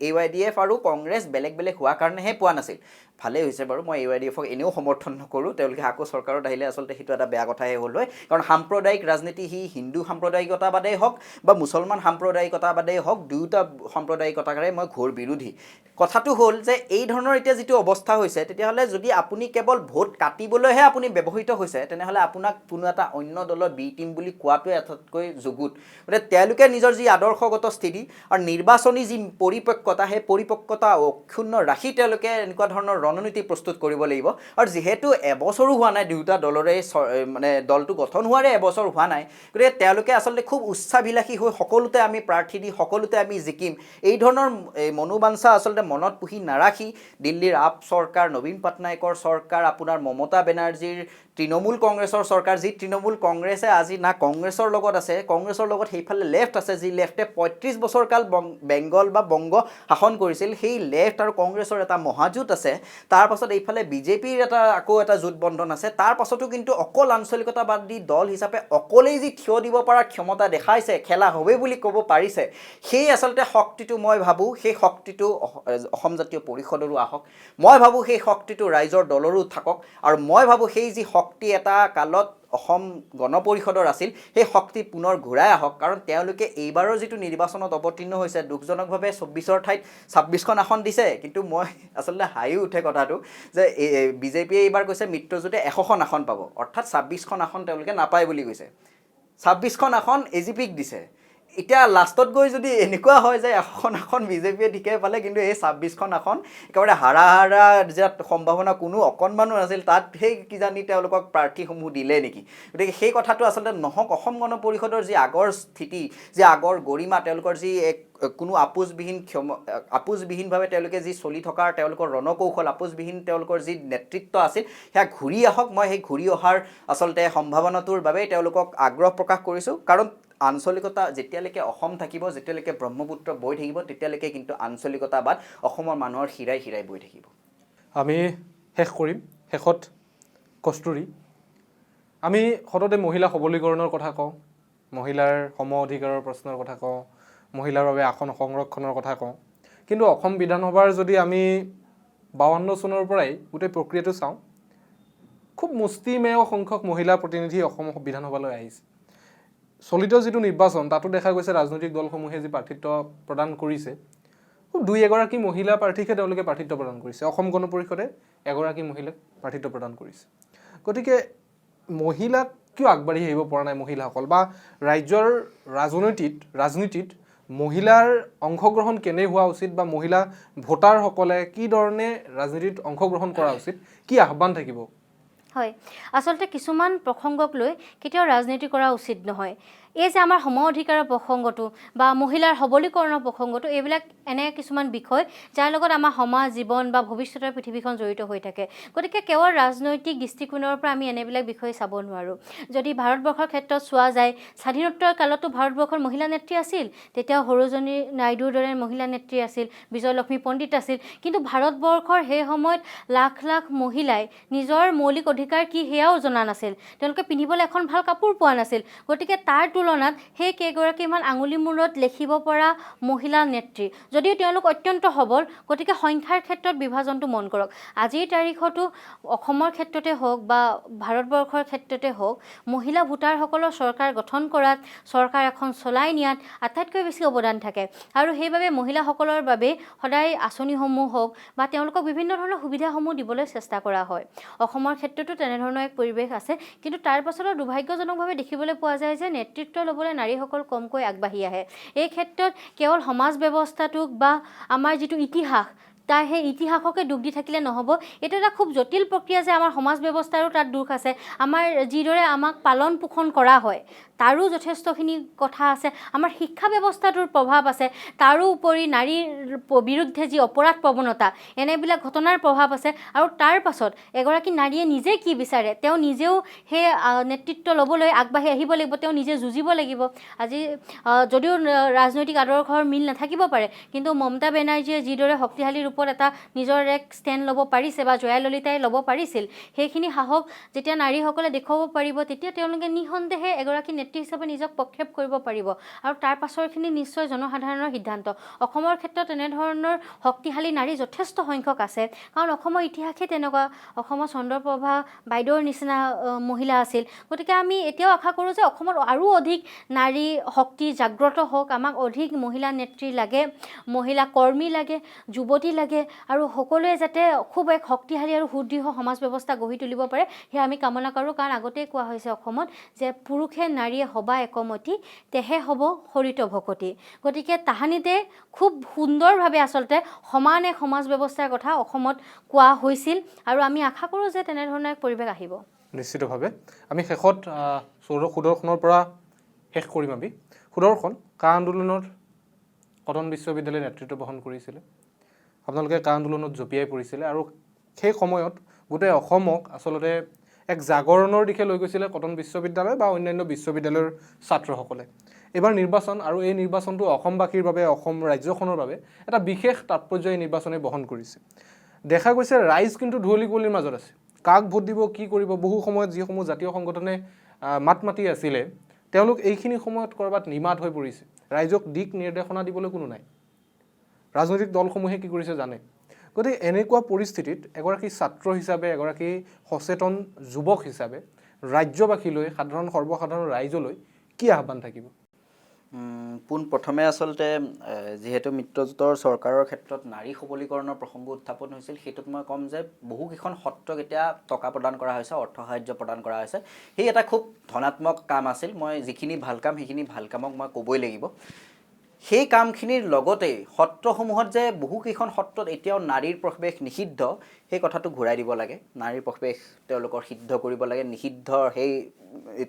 AYDF আৰু কংগ্ৰেছ বেলেগ বেলেগ হোৱাৰ কাৰণেহে পোৱা নাছিল ভালেই হৈছে বাৰু মই AYDFক এনেও সমৰ্থন নকৰোঁ তেওঁলোকে আকৌ চৰকাৰত আহিলে আচলতে সেইটো এটা বেয়া কথাহে হ'ল হয় কাৰণ সাম্প্ৰদায়িক ৰাজনীতি সি হিন্দু সাম্প্ৰদায়িকতাবাদেই হওক বা মুছলমান সাম্প্ৰদায়িকতাবাদেই হওক দুয়োটা সাম্প্ৰদায়িকতাৰে মই ঘোৰ বিৰোধী কথাটো হ'ল যে এই ধৰণৰ এতিয়া যিটো অৱস্থা হৈছে তেতিয়াহ'লে যদি আপুনি কেৱল ভোট কাটিবলৈহে আপুনি ব্যৱহৃত হৈছে তেনেহ'লে আপোনাক কোনো এটা অন্য দলৰ বি টিম বুলি কোৱাটোৱে আটাইতকৈ যুগুত গতিকে তেওঁলোকে নিজৰ যি আদৰ্শগত স্থিতি আৰু নিৰ্বাচনী যি পৰিপক্কতা সেই পৰিপক্কতা অক্ষুণ্ণ ৰাখি তেওঁলোকে এনেকুৱা ধৰণৰ ৰণনীতি প্ৰস্তুত কৰিব লাগিব আৰু যিহেতু এবছৰো হোৱা নাই দুয়োটা দলৰে মানে দলটো গঠন হোৱাৰে এবছৰ হোৱা নাই গতিকে তেওঁলোকে আচলতে খুব উচ্চাভিলাষী হৈ সকলোতে আমি প্ৰাৰ্থী দি সকলোতে আমি জিকিম এই ধৰণৰ মনোবাঞ্ছা আচলতে মনত পুহি নাৰাখি দিল্লীৰ আপ চৰকাৰ নবীন পটনায়কৰ চৰকাৰ আপোনাৰ মমতা বেনাৰ্জীৰ তৃণমূল কংগ্ৰেছৰ চৰকাৰ যি তৃণমূল কংগ্ৰেছে আজি না কংগ্ৰেছৰ লগত আছে কংগ্ৰেছৰ লগত সেইফালে লেফ্ট আছে যি লেফ্টে 35 বছৰ কাল বেংগল বা বংগ শাসন কৰিছিল সেই লেফ্ট আৰু কংগ্ৰেছৰ এটা মহাজোঁট আছে তাৰ পাছত এইফালে বিজেপিৰ আকৌ এটা জোট বন্ধন আছে তাৰ পাছতো কিন্তু অকল আঞ্চলিকতাবাদী দল হিচাপে অকলেই যি থিয় দিব পৰা ক্ষমতা দেখাইছে খেলা হবে বুলি ক'ব পাৰিছে সেই আচলতে শক্তিটো মই ভাবোঁ সেই শক্তিটো অসম জাতীয় পৰিষদৰো আহক মই ভাবোঁ সেই শক্তিটো ৰাইজৰ দলৰো থাকক আৰু মই ভাবোঁ সেই যি শক্তি এটা কালত অসম গণ পৰিষদৰ আছিল সেই শক্তি পুনৰ ঘূৰাই আহক কাৰণ তেওঁলোকে এইবাৰৰ যিটো নিৰ্বাচনত অৱতীৰ্ণ হৈছে দুখজনকভাৱে 24ৰ ঠাইত 26খন আসন দিছে কিন্তু মই আচলতে হাঁহি উঠে কথাটো যে বিজেপিয়ে এইবাৰ কৈছে মিত্ৰজোঁটে 100খন আসন পাব অৰ্থাৎ 26খন আসন তেওঁলোকে নাপায় বুলি কৈছে 26খন আসন AGPক দিছে এতিয়া লাষ্টত গৈ যদি এনেকুৱা হয় যে এখন আসন বিজেপিয়ে ঠিকে পালে কিন্তু এই 26খন আসন একেবাৰে হাৰা যাত সম্ভাৱনা কোনো অকণমানো আছিল তাত সেই কিজানি তেওঁলোকক প্ৰাৰ্থীসমূহ দিলে নেকি গতিকে সেই কথাটো আচলতে নহওক অসম গণ পৰিষদৰ যি আগৰ স্থিতি যি আগৰ গৰিমা তেওঁলোকৰ যি কোনো আপোচবিহীনভাৱে তেওঁলোকে যি চলি থকাৰ তেওঁলোকৰ ৰণকৌশল আপোচবিহীন তেওঁলোকৰ যি নেতৃত্ব আছিল সেয়া ঘূৰি আহক মই সেই ঘূৰি অহাৰ আচলতে সম্ভাৱনাটোৰ বাবেই তেওঁলোকক আগ্ৰহ প্ৰকাশ কৰিছোঁ কাৰণ আঞ্চলিকতা যেতিয়ালৈকে অসম থাকিব যেতিয়ালৈকে ব্ৰহ্মপুত্ৰ বৈ থাকিব তেতিয়ালৈকে কিন্তু আঞ্চলিকতাবাদ অসমৰ মানুহৰ শিৰাই শিৰাই বৈ থাকিব আমি শেষ কৰিম শেষত কস্তুৰী আমি সততে মহিলা সবলীকৰণৰ কথা কওঁ মহিলাৰ সম অধিকাৰৰ প্ৰশ্নৰ কথা কওঁ মহিলাৰ বাবে আসন সংৰক্ষণৰ কথা কওঁ কিন্তু অসম বিধানসভাৰ যদি আমি 52 চনৰ পৰাই গোটেই প্ৰক্ৰিয়াটো চাওঁ খুব মুষ্টিমেয় সংখ্যক মহিলা প্ৰতিনিধি অসম বিধানসভালৈ আহিছে চলিত যিটো নিৰ্বাচন তাতো দেখা গৈছে ৰাজনৈতিক দলসমূহে যি প্ৰাৰ্থিত্ব প্ৰদান কৰিছে খুব দুই এগৰাকী মহিলা প্ৰাৰ্থীকে তেওঁলোকে প্ৰাৰ্থিত্ব প্ৰদান কৰিছে অসম গণ পৰিষদে এগৰাকী মহিলাক প্ৰাৰ্থিত্ব প্ৰদান কৰিছে গতিকে মহিলাক কিয় আগবাঢ়ি আহিব পৰা নাই মহিলাসকল বা ৰাজ্যৰ ৰাজনীতিত মহিলাৰ অংশগ্ৰহণ কেনে হোৱা উচিত বা মহিলা ভোটাৰসকলে কি ধৰণে ৰাজনীতিত অংশগ্ৰহণ কৰা উচিত কি আহ্বান থাকিব হয় আচলতে কিছুমান প্ৰসংগক লৈ কেতিয়াও ৰাজনীতি কৰা উচিত নহয় এই যে আমাৰ সম অধিকাৰৰ প্ৰসংগটো বা মহিলাৰ সবলীকৰণৰ প্ৰসংগটো এইবিলাক এনে কিছুমান বিষয় যাৰ লগত আমাৰ সমাজ জীৱন বা ভৱিষ্যতৰ পৃথিৱীখন জড়িত হৈ থাকে গতিকে কেৱল ৰাজনৈতিক দৃষ্টিকোণৰ পৰা আমি এনেবিলাক বিষয় চাব নোৱাৰোঁ যদি ভাৰতবৰ্ষৰ ক্ষেত্ৰত চোৱা যায় স্বাধীনোত্তৰ কালতো ভাৰতবৰ্ষৰ মহিলা নেত্ৰী আছিল তেতিয়াও সৰোজনী নাইডুৰ দৰে মহিলা নেত্ৰী আছিল বিজয়লক্ষ্মী পণ্ডিত আছিল কিন্তু ভাৰতবৰ্ষৰ সেই সময়ত লাখ লাখ মহিলাই নিজৰ মৌলিক অধিকাৰ কি সেয়াও জনা নাছিল তেওঁলোকে পিন্ধিবলৈ এখন ভাল কাপোৰ পোৱা নাছিল গতিকে তাৰ তুলনাত সেই কেইগৰাকীমান আঙুলি মূৰত লিখিব পৰা মহিলা নেত্ৰী যদিও তেওঁলোক অত্যন্ত সবল গতিকে সংখ্যাৰ ক্ষেত্ৰত বিভাজনটো মন কৰক আজিৰ তাৰিখতো অসমৰ ক্ষেত্ৰতে হওক বা ভাৰতবৰ্ষৰ ক্ষেত্ৰতে হওক মহিলা ভোটাৰসকলৰ চৰকাৰ গঠন কৰাত চৰকাৰ এখন চলাই নিয়াত আটাইতকৈ বেছি অৱদান থাকে আৰু সেইবাবে মহিলাসকলৰ বাবে সদায় আঁচনিসমূহ হওক বা তেওঁলোকক বিভিন্ন ধৰণৰ সুবিধাসমূহ দিবলৈ চেষ্টা কৰা হয় অসমৰ ক্ষেত্ৰতো তেনেধৰণৰ এক পৰিৱেশ আছে কিন্তু তাৰ পাছতো দুৰ্ভাগ্যজনকভাৱে দেখিবলৈ পোৱা যায় যে নেতৃত্ব ল'বলৈ নাৰীসকল কমকৈ আগবাঢ়ি আহে এই ক্ষেত্ৰত কেৱল সমাজ ব্যৱস্থাটোক বা আমাৰ যিটো ইতিহাস তাৰ সেই ইতিহাসকে দুখ দি থাকিলে নহ'ব এইটো এটা খুব জটিল প্ৰক্ৰিয়া যে আমাৰ সমাজ ব্যৱস্থাৰো তাত দুখ আছে আমাৰ যিদৰে আমাক পালন পোষণ কৰা হয় তাৰো যথেষ্টখিনি কথা আছে আমাৰ শিক্ষা ব্যৱস্থাটোৰ প্ৰভাৱ আছে তাৰোপৰি নাৰীৰ বিৰুদ্ধে যি অপৰাধ প্ৰৱণতা এনেবিলাক ঘটনাৰ প্ৰভাৱ আছে আৰু তাৰ পাছত এগৰাকী নাৰীয়ে নিজে কি বিচাৰে তেওঁ নিজেও সেই নেতৃত্ব ল'বলৈ আগবাঢ়ি আহিব লাগিব তেওঁ নিজে যুঁজিব লাগিব আজি যদিও ৰাজনৈতিক আদৰ্শৰ মিল নাথাকিব পাৰে কিন্তু মমতা বেনাৰ্জীয়ে যিদৰে শক্তিশালী ৰূপত এটা নিজৰ এক ষ্টেণ্ড ল'ব পাৰিছে বা জয়া ললিতাই ল'ব পাৰিছিল সেইখিনি সাহস যেতিয়া নাৰীসকলে দেখুৱাব পাৰিব তেতিয়া তেওঁলোকে নিঃসন্দেহে এগৰাকী নেত্ৰী হিচাপে নিজক প্ৰক্ষেপ কৰিব পাৰিব আৰু তাৰ পাছৰখিনি নিশ্চয় জনসাধাৰণৰ সিদ্ধান্ত অসমৰ ক্ষেত্ৰত এনেধৰণৰ শক্তিশালী নাৰী যথেষ্ট সংখ্যক আছে কাৰণ অসমৰ ইতিহাসে তেনেকুৱা অসমৰ চন্দ্ৰপ্ৰভা বাইদেউৰ নিচিনা মহিলা আছিল গতিকে আমি এতিয়াও আশা কৰোঁ যে অসমত আৰু অধিক নাৰী শক্তি জাগ্ৰত হওক আমাক অধিক মহিলা নেত্ৰী লাগে মহিলা কৰ্মী লাগে যুৱতী লাগে আৰু সকলোৱে যাতে খুব এক শক্তিশালী আৰু সুদৃঢ় সমাজ ব্যৱস্থা গঢ়ি তুলিব পাৰে সেয়া আমি কামনা কৰোঁ কাৰণ আগতেই কোৱা হৈছে অসমত যে পুৰুষে নাৰীয়ে সবা একমতি তেহে হ'ব হৰিত ভকতি গতিকে তাহানিতে খুব সুন্দৰভাৱে আচলতে সমানে সমাজ ব্যৱস্থাৰ কথা অসমত কোৱা হৈছিল আৰু আমি আশা কৰোঁ যে তেনেধৰণৰ এক পৰিৱেশ আহিব নিশ্চিতভাৱে আমি শেষত সুদৰ্শনৰ পৰা শেষ কৰিম আমি সুদৰ্শন কা আন্দোলনৰ কটন বিশ্ববিদ্যালয়ে নেতৃত্ব বহন কৰিছিলে আপোনালোকে কা আন্দোলনত জঁপিয়াই পৰিছিলে আৰু সেই সময়ত গোটেই অসমক আচলতে এক জাগৰণৰ দিশে লৈ গৈছিলে কটন বিশ্ববিদ্যালয় বা অন্যান্য বিশ্ববিদ্যালয়ৰ ছাত্ৰসকলে এবাৰ নিৰ্বাচন আৰু এই নিৰ্বাচনটো অসমবাসীৰ বাবে অসম ৰাজ্যখনৰ বাবে এটা বিশেষ তাৎপৰ্য এই নিৰ্বাচনে বহন কৰিছে দেখা গৈছে ৰাইজ কিন্তু ধুৱলি কুঁৱলীৰ মাজত আছে কাক ভোট দিব কি কৰিব বহু সময়ত যিসমূহ জাতীয় সংগঠনে মাত মাতি আছিলে তেওঁলোক এইখিনি সময়ত ক'ৰবাত নিমাত হৈ পৰিছে ৰাইজক দিক নিৰ্দেশনা দিবলৈ কোনো নাই ৰাজনৈতিক দলসমূহে কি কৰিছে জানে গতিকে এনেকুৱা পৰিস্থিতিত এগৰাকী ছাত্ৰ হিচাপে এগৰাকী সচেতন যুৱক হিচাপে ৰাজ্যবাসীলৈ সৰ্বসাধাৰণ ৰাইজলৈ কি আহ্বান থাকিব পোনপ্ৰথমে আচলতে যিহেতু মিত্ৰজোঁটৰ চৰকাৰৰ ক্ষেত্ৰত নাৰী সবলীকৰণৰ প্ৰসংগ উত্থাপন হৈছিল সেইটোত মই ক'ম যে বহুকেইখন সত্ৰক এতিয়া টকা প্ৰদান কৰা হৈছে অৰ্থ সাহায্য প্ৰদান কৰা হৈছে সেই এটা খুব ধনাত্মক কাম আছিল মই যিখিনি ভাল কাম সেইখিনি ভাল কামক মই ক'বই লাগিব সেই কামখিনিৰ লগতে সত্ৰসমূহত যে বহুকেইখন সত্ৰত এতিয়াও নাৰীৰ প্ৰৱেশ নিষিদ্ধ সেই কথাটো ঘূৰাই দিব লাগে নাৰীৰ প্ৰৱেশ তেওঁলোকৰ সিদ্ধ কৰিব লাগে নিষিদ্ধ সেই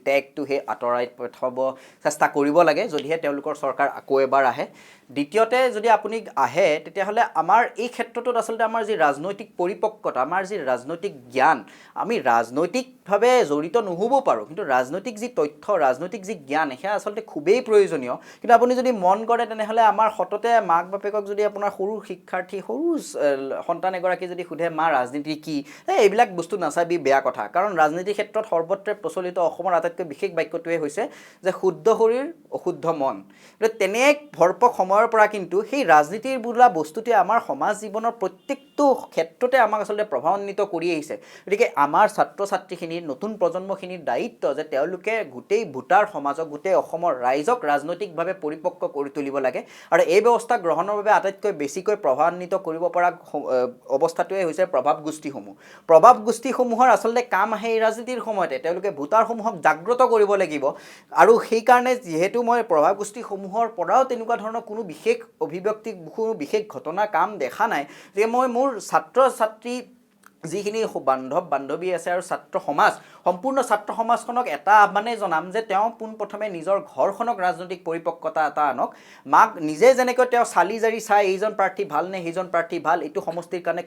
টেগটো সেই আঁতৰাই পঠাব চেষ্টা কৰিব লাগে যদিহে তেওঁলোকৰ চৰকাৰ আকৌ এবাৰ আহে দ্বিতীয়তে যদি আপুনি আহে তেতিয়াহ'লে আমাৰ এই ক্ষেত্ৰটোত আচলতে আমাৰ যি ৰাজনৈতিক পৰিপক্কতা আমাৰ যি ৰাজনৈতিক জ্ঞান আমি ৰাজনৈতিকভাৱে জড়িত নহ'ব পাৰোঁ কিন্তু ৰাজনৈতিক যি তথ্য ৰাজনৈতিক যি জ্ঞান সেয়া আচলতে খুবেই প্ৰয়োজনীয় কিন্তু আপুনি যদি মন কৰে তেনেহ'লে আমাৰ সততে মাক বাপেকক যদি আপোনাৰ সৰু শিক্ষাৰ্থী সৰু সন্তান এগৰাকী যদি সোধে মা ৰাজনীতি কি এইবিলাক বস্তু নাচাবি বেয়া কথা কাৰণ ৰাজনীতিৰ ক্ষেত্ৰত সৰ্বত্ৰে প্ৰচলিত অসমৰ আটাইতকৈ বিশেষ বাক্যটোৱে হৈছে যে শুদ্ধ শৰীৰ অশুদ্ধ মন তেনে এক ভৰপক সময়ৰ পৰা কিন্তু সেই ৰাজনীতিৰ বোলা বস্তুটোৱে আমাৰ সমাজ জীৱনৰ প্ৰত্যেকটো ক্ষেত্ৰতে আমাক আচলতে প্ৰভাৱান্বিত কৰি আহিছে গতিকে আমাৰ ছাত্ৰ ছাত্ৰীখিনিৰ নতুন প্ৰজন্মখিনিৰ দায়িত্ব যে তেওঁলোকে গোটেই ভোটাৰ সমাজক গোটেই অসমৰ ৰাইজক ৰাজনৈতিকভাৱে পৰিপক্ক কৰি তুলিব লাগে আৰু এই ব্যৱস্থা গ্ৰহণৰ বাবে আটাইতকৈ বেছিকৈ প্ৰভাৱান্বিত কৰিব পৰা অৱস্থাটোৱে হৈছে প্ৰভাৱ গোষ্ঠীসমূহৰ আচলতে কাম আহে এই ৰাজনীতিৰ সময়তে তেওঁলোকে ভোটাৰসমূহক জাগ্ৰত কৰিব লাগিব আৰু সেইকাৰণে যিহেতু মই প্ৰভাৱ গোষ্ঠীসমূহৰ পৰাও তেনেকুৱা ধৰণৰ কোনো বিশেষ অভিব্যক্তি কোনো বিশেষ ঘটনা কাম দেখা নাই যে মই মোৰ ছাত্ৰ ছাত্ৰী যিখিনি বান্ধৱ বান্ধৱী আছে আৰু ছাত্ৰ সমাজ সম্পূৰ্ণ ছাত্ৰ সমাজখনক এটা আহ্বানেই জনাম যে তেওঁ পোনপ্ৰথমে নিজৰ ঘৰখনক ৰাজনৈতিক পৰিপক্কতা এটা আনক। মাক নিজে যেনেকৈ তেওঁ চালি জাৰি চাই এইজন প্ৰাৰ্থী ভাল নে সেইজন প্ৰাৰ্থী ভাল, এইটো সমষ্টিৰ কাৰণে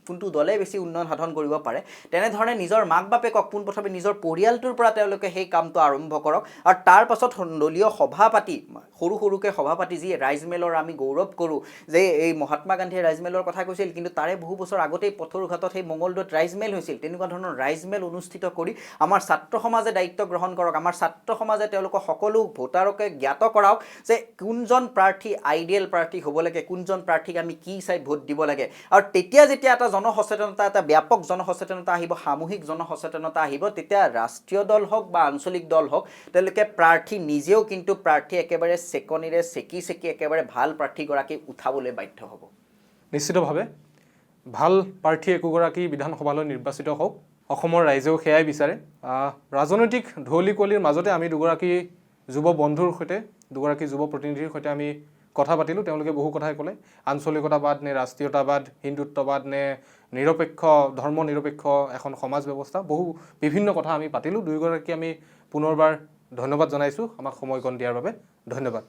কোনটো দলে বেছি উন্নয়ন সাধন কৰিব পাৰে, তেনেধৰণে নিজৰ মাক বাপেকক পোনপ্ৰথমে নিজৰ পৰিয়ালটোৰ পৰা তেওঁলোকে সেই কামটো আৰম্ভ কৰক। আৰু তাৰ পাছত দলীয় সভা পাতি, সৰুকৈ সভা পাতি, যি ৰাইজমেলৰ আমি গৌৰৱ কৰোঁ যে এই মহাত্মা গান্ধীয়ে ৰাইজমেলৰ কথা কৈছিল, কিন্তু তাৰে বহু বছৰ আগতেই পথৰুঘাটত সেই মঙলদৈত ৰাইজমেল হৈছিল। তেনেকুৱা ধৰণৰ ৰাইজমেল অনুষ্ঠিত কৰি আমাৰ ছাত্ৰ সমাজে দায়িত্ব গ্ৰহণ কৰক। আমাৰ ছাত্ৰ সমাজে তেওঁলোকক সকলো ভোটাৰকে জ্ঞাত কৰাওক যে কোনজন প্ৰাৰ্থী আইডিয়েল প্ৰাৰ্থী হ'ব লাগে, কোনজন প্ৰাৰ্থীক আমি কি চাই ভোট দিব লাগে। আৰু তেতিয়া যেতিয়া এটা জনসচেতনতা, এটা ব্যাপক জনসচেতনতা আহিব, সামূহিক জনসচেতনতা আহিব, তেতিয়া ৰাষ্ট্ৰীয় দল হওক বা আঞ্চলিক দল হওক, তেওঁলোকে প্ৰাৰ্থী নিজেও কিন্তু প্ৰাৰ্থী একেবাৰে চেকনিৰে চেকি একেবাৰে ভাল প্ৰাৰ্থীগৰাকী উঠাবলৈ বাধ্য হ'ব। নিশ্চিতভাৱে ভাল প্ৰাৰ্থী একোগৰাকী বিধানসভালৈ নিৰ্বাচিত হওক, অসমৰ ৰাইজেও সেয়াই বিচাৰে। ৰাজনৈতিক ধৌলি কুঁৱলীৰ মাজতে আমি দুগৰাকী যুৱ বন্ধুৰ সৈতে, দুগৰাকী যুৱ প্ৰতিনিধিৰ সৈতে আমি কথা পাতিলোঁ। তেওঁলোকে বহু কথাই ক'লে, আঞ্চলিকতাবাদ নে ৰাষ্ট্ৰীয়তাবাদ, হিন্দুত্ববাদ নে ধৰ্ম নিৰপেক্ষ এখন সমাজ ব্যৱস্থা, বিভিন্ন কথা আমি পাতিলোঁ। দুয়োগৰাকী আমি পুনৰবাৰ ধন্যবাদ জনাইছোঁ আমাক সময়কণ দিয়াৰ বাবে। ধন্যবাদ।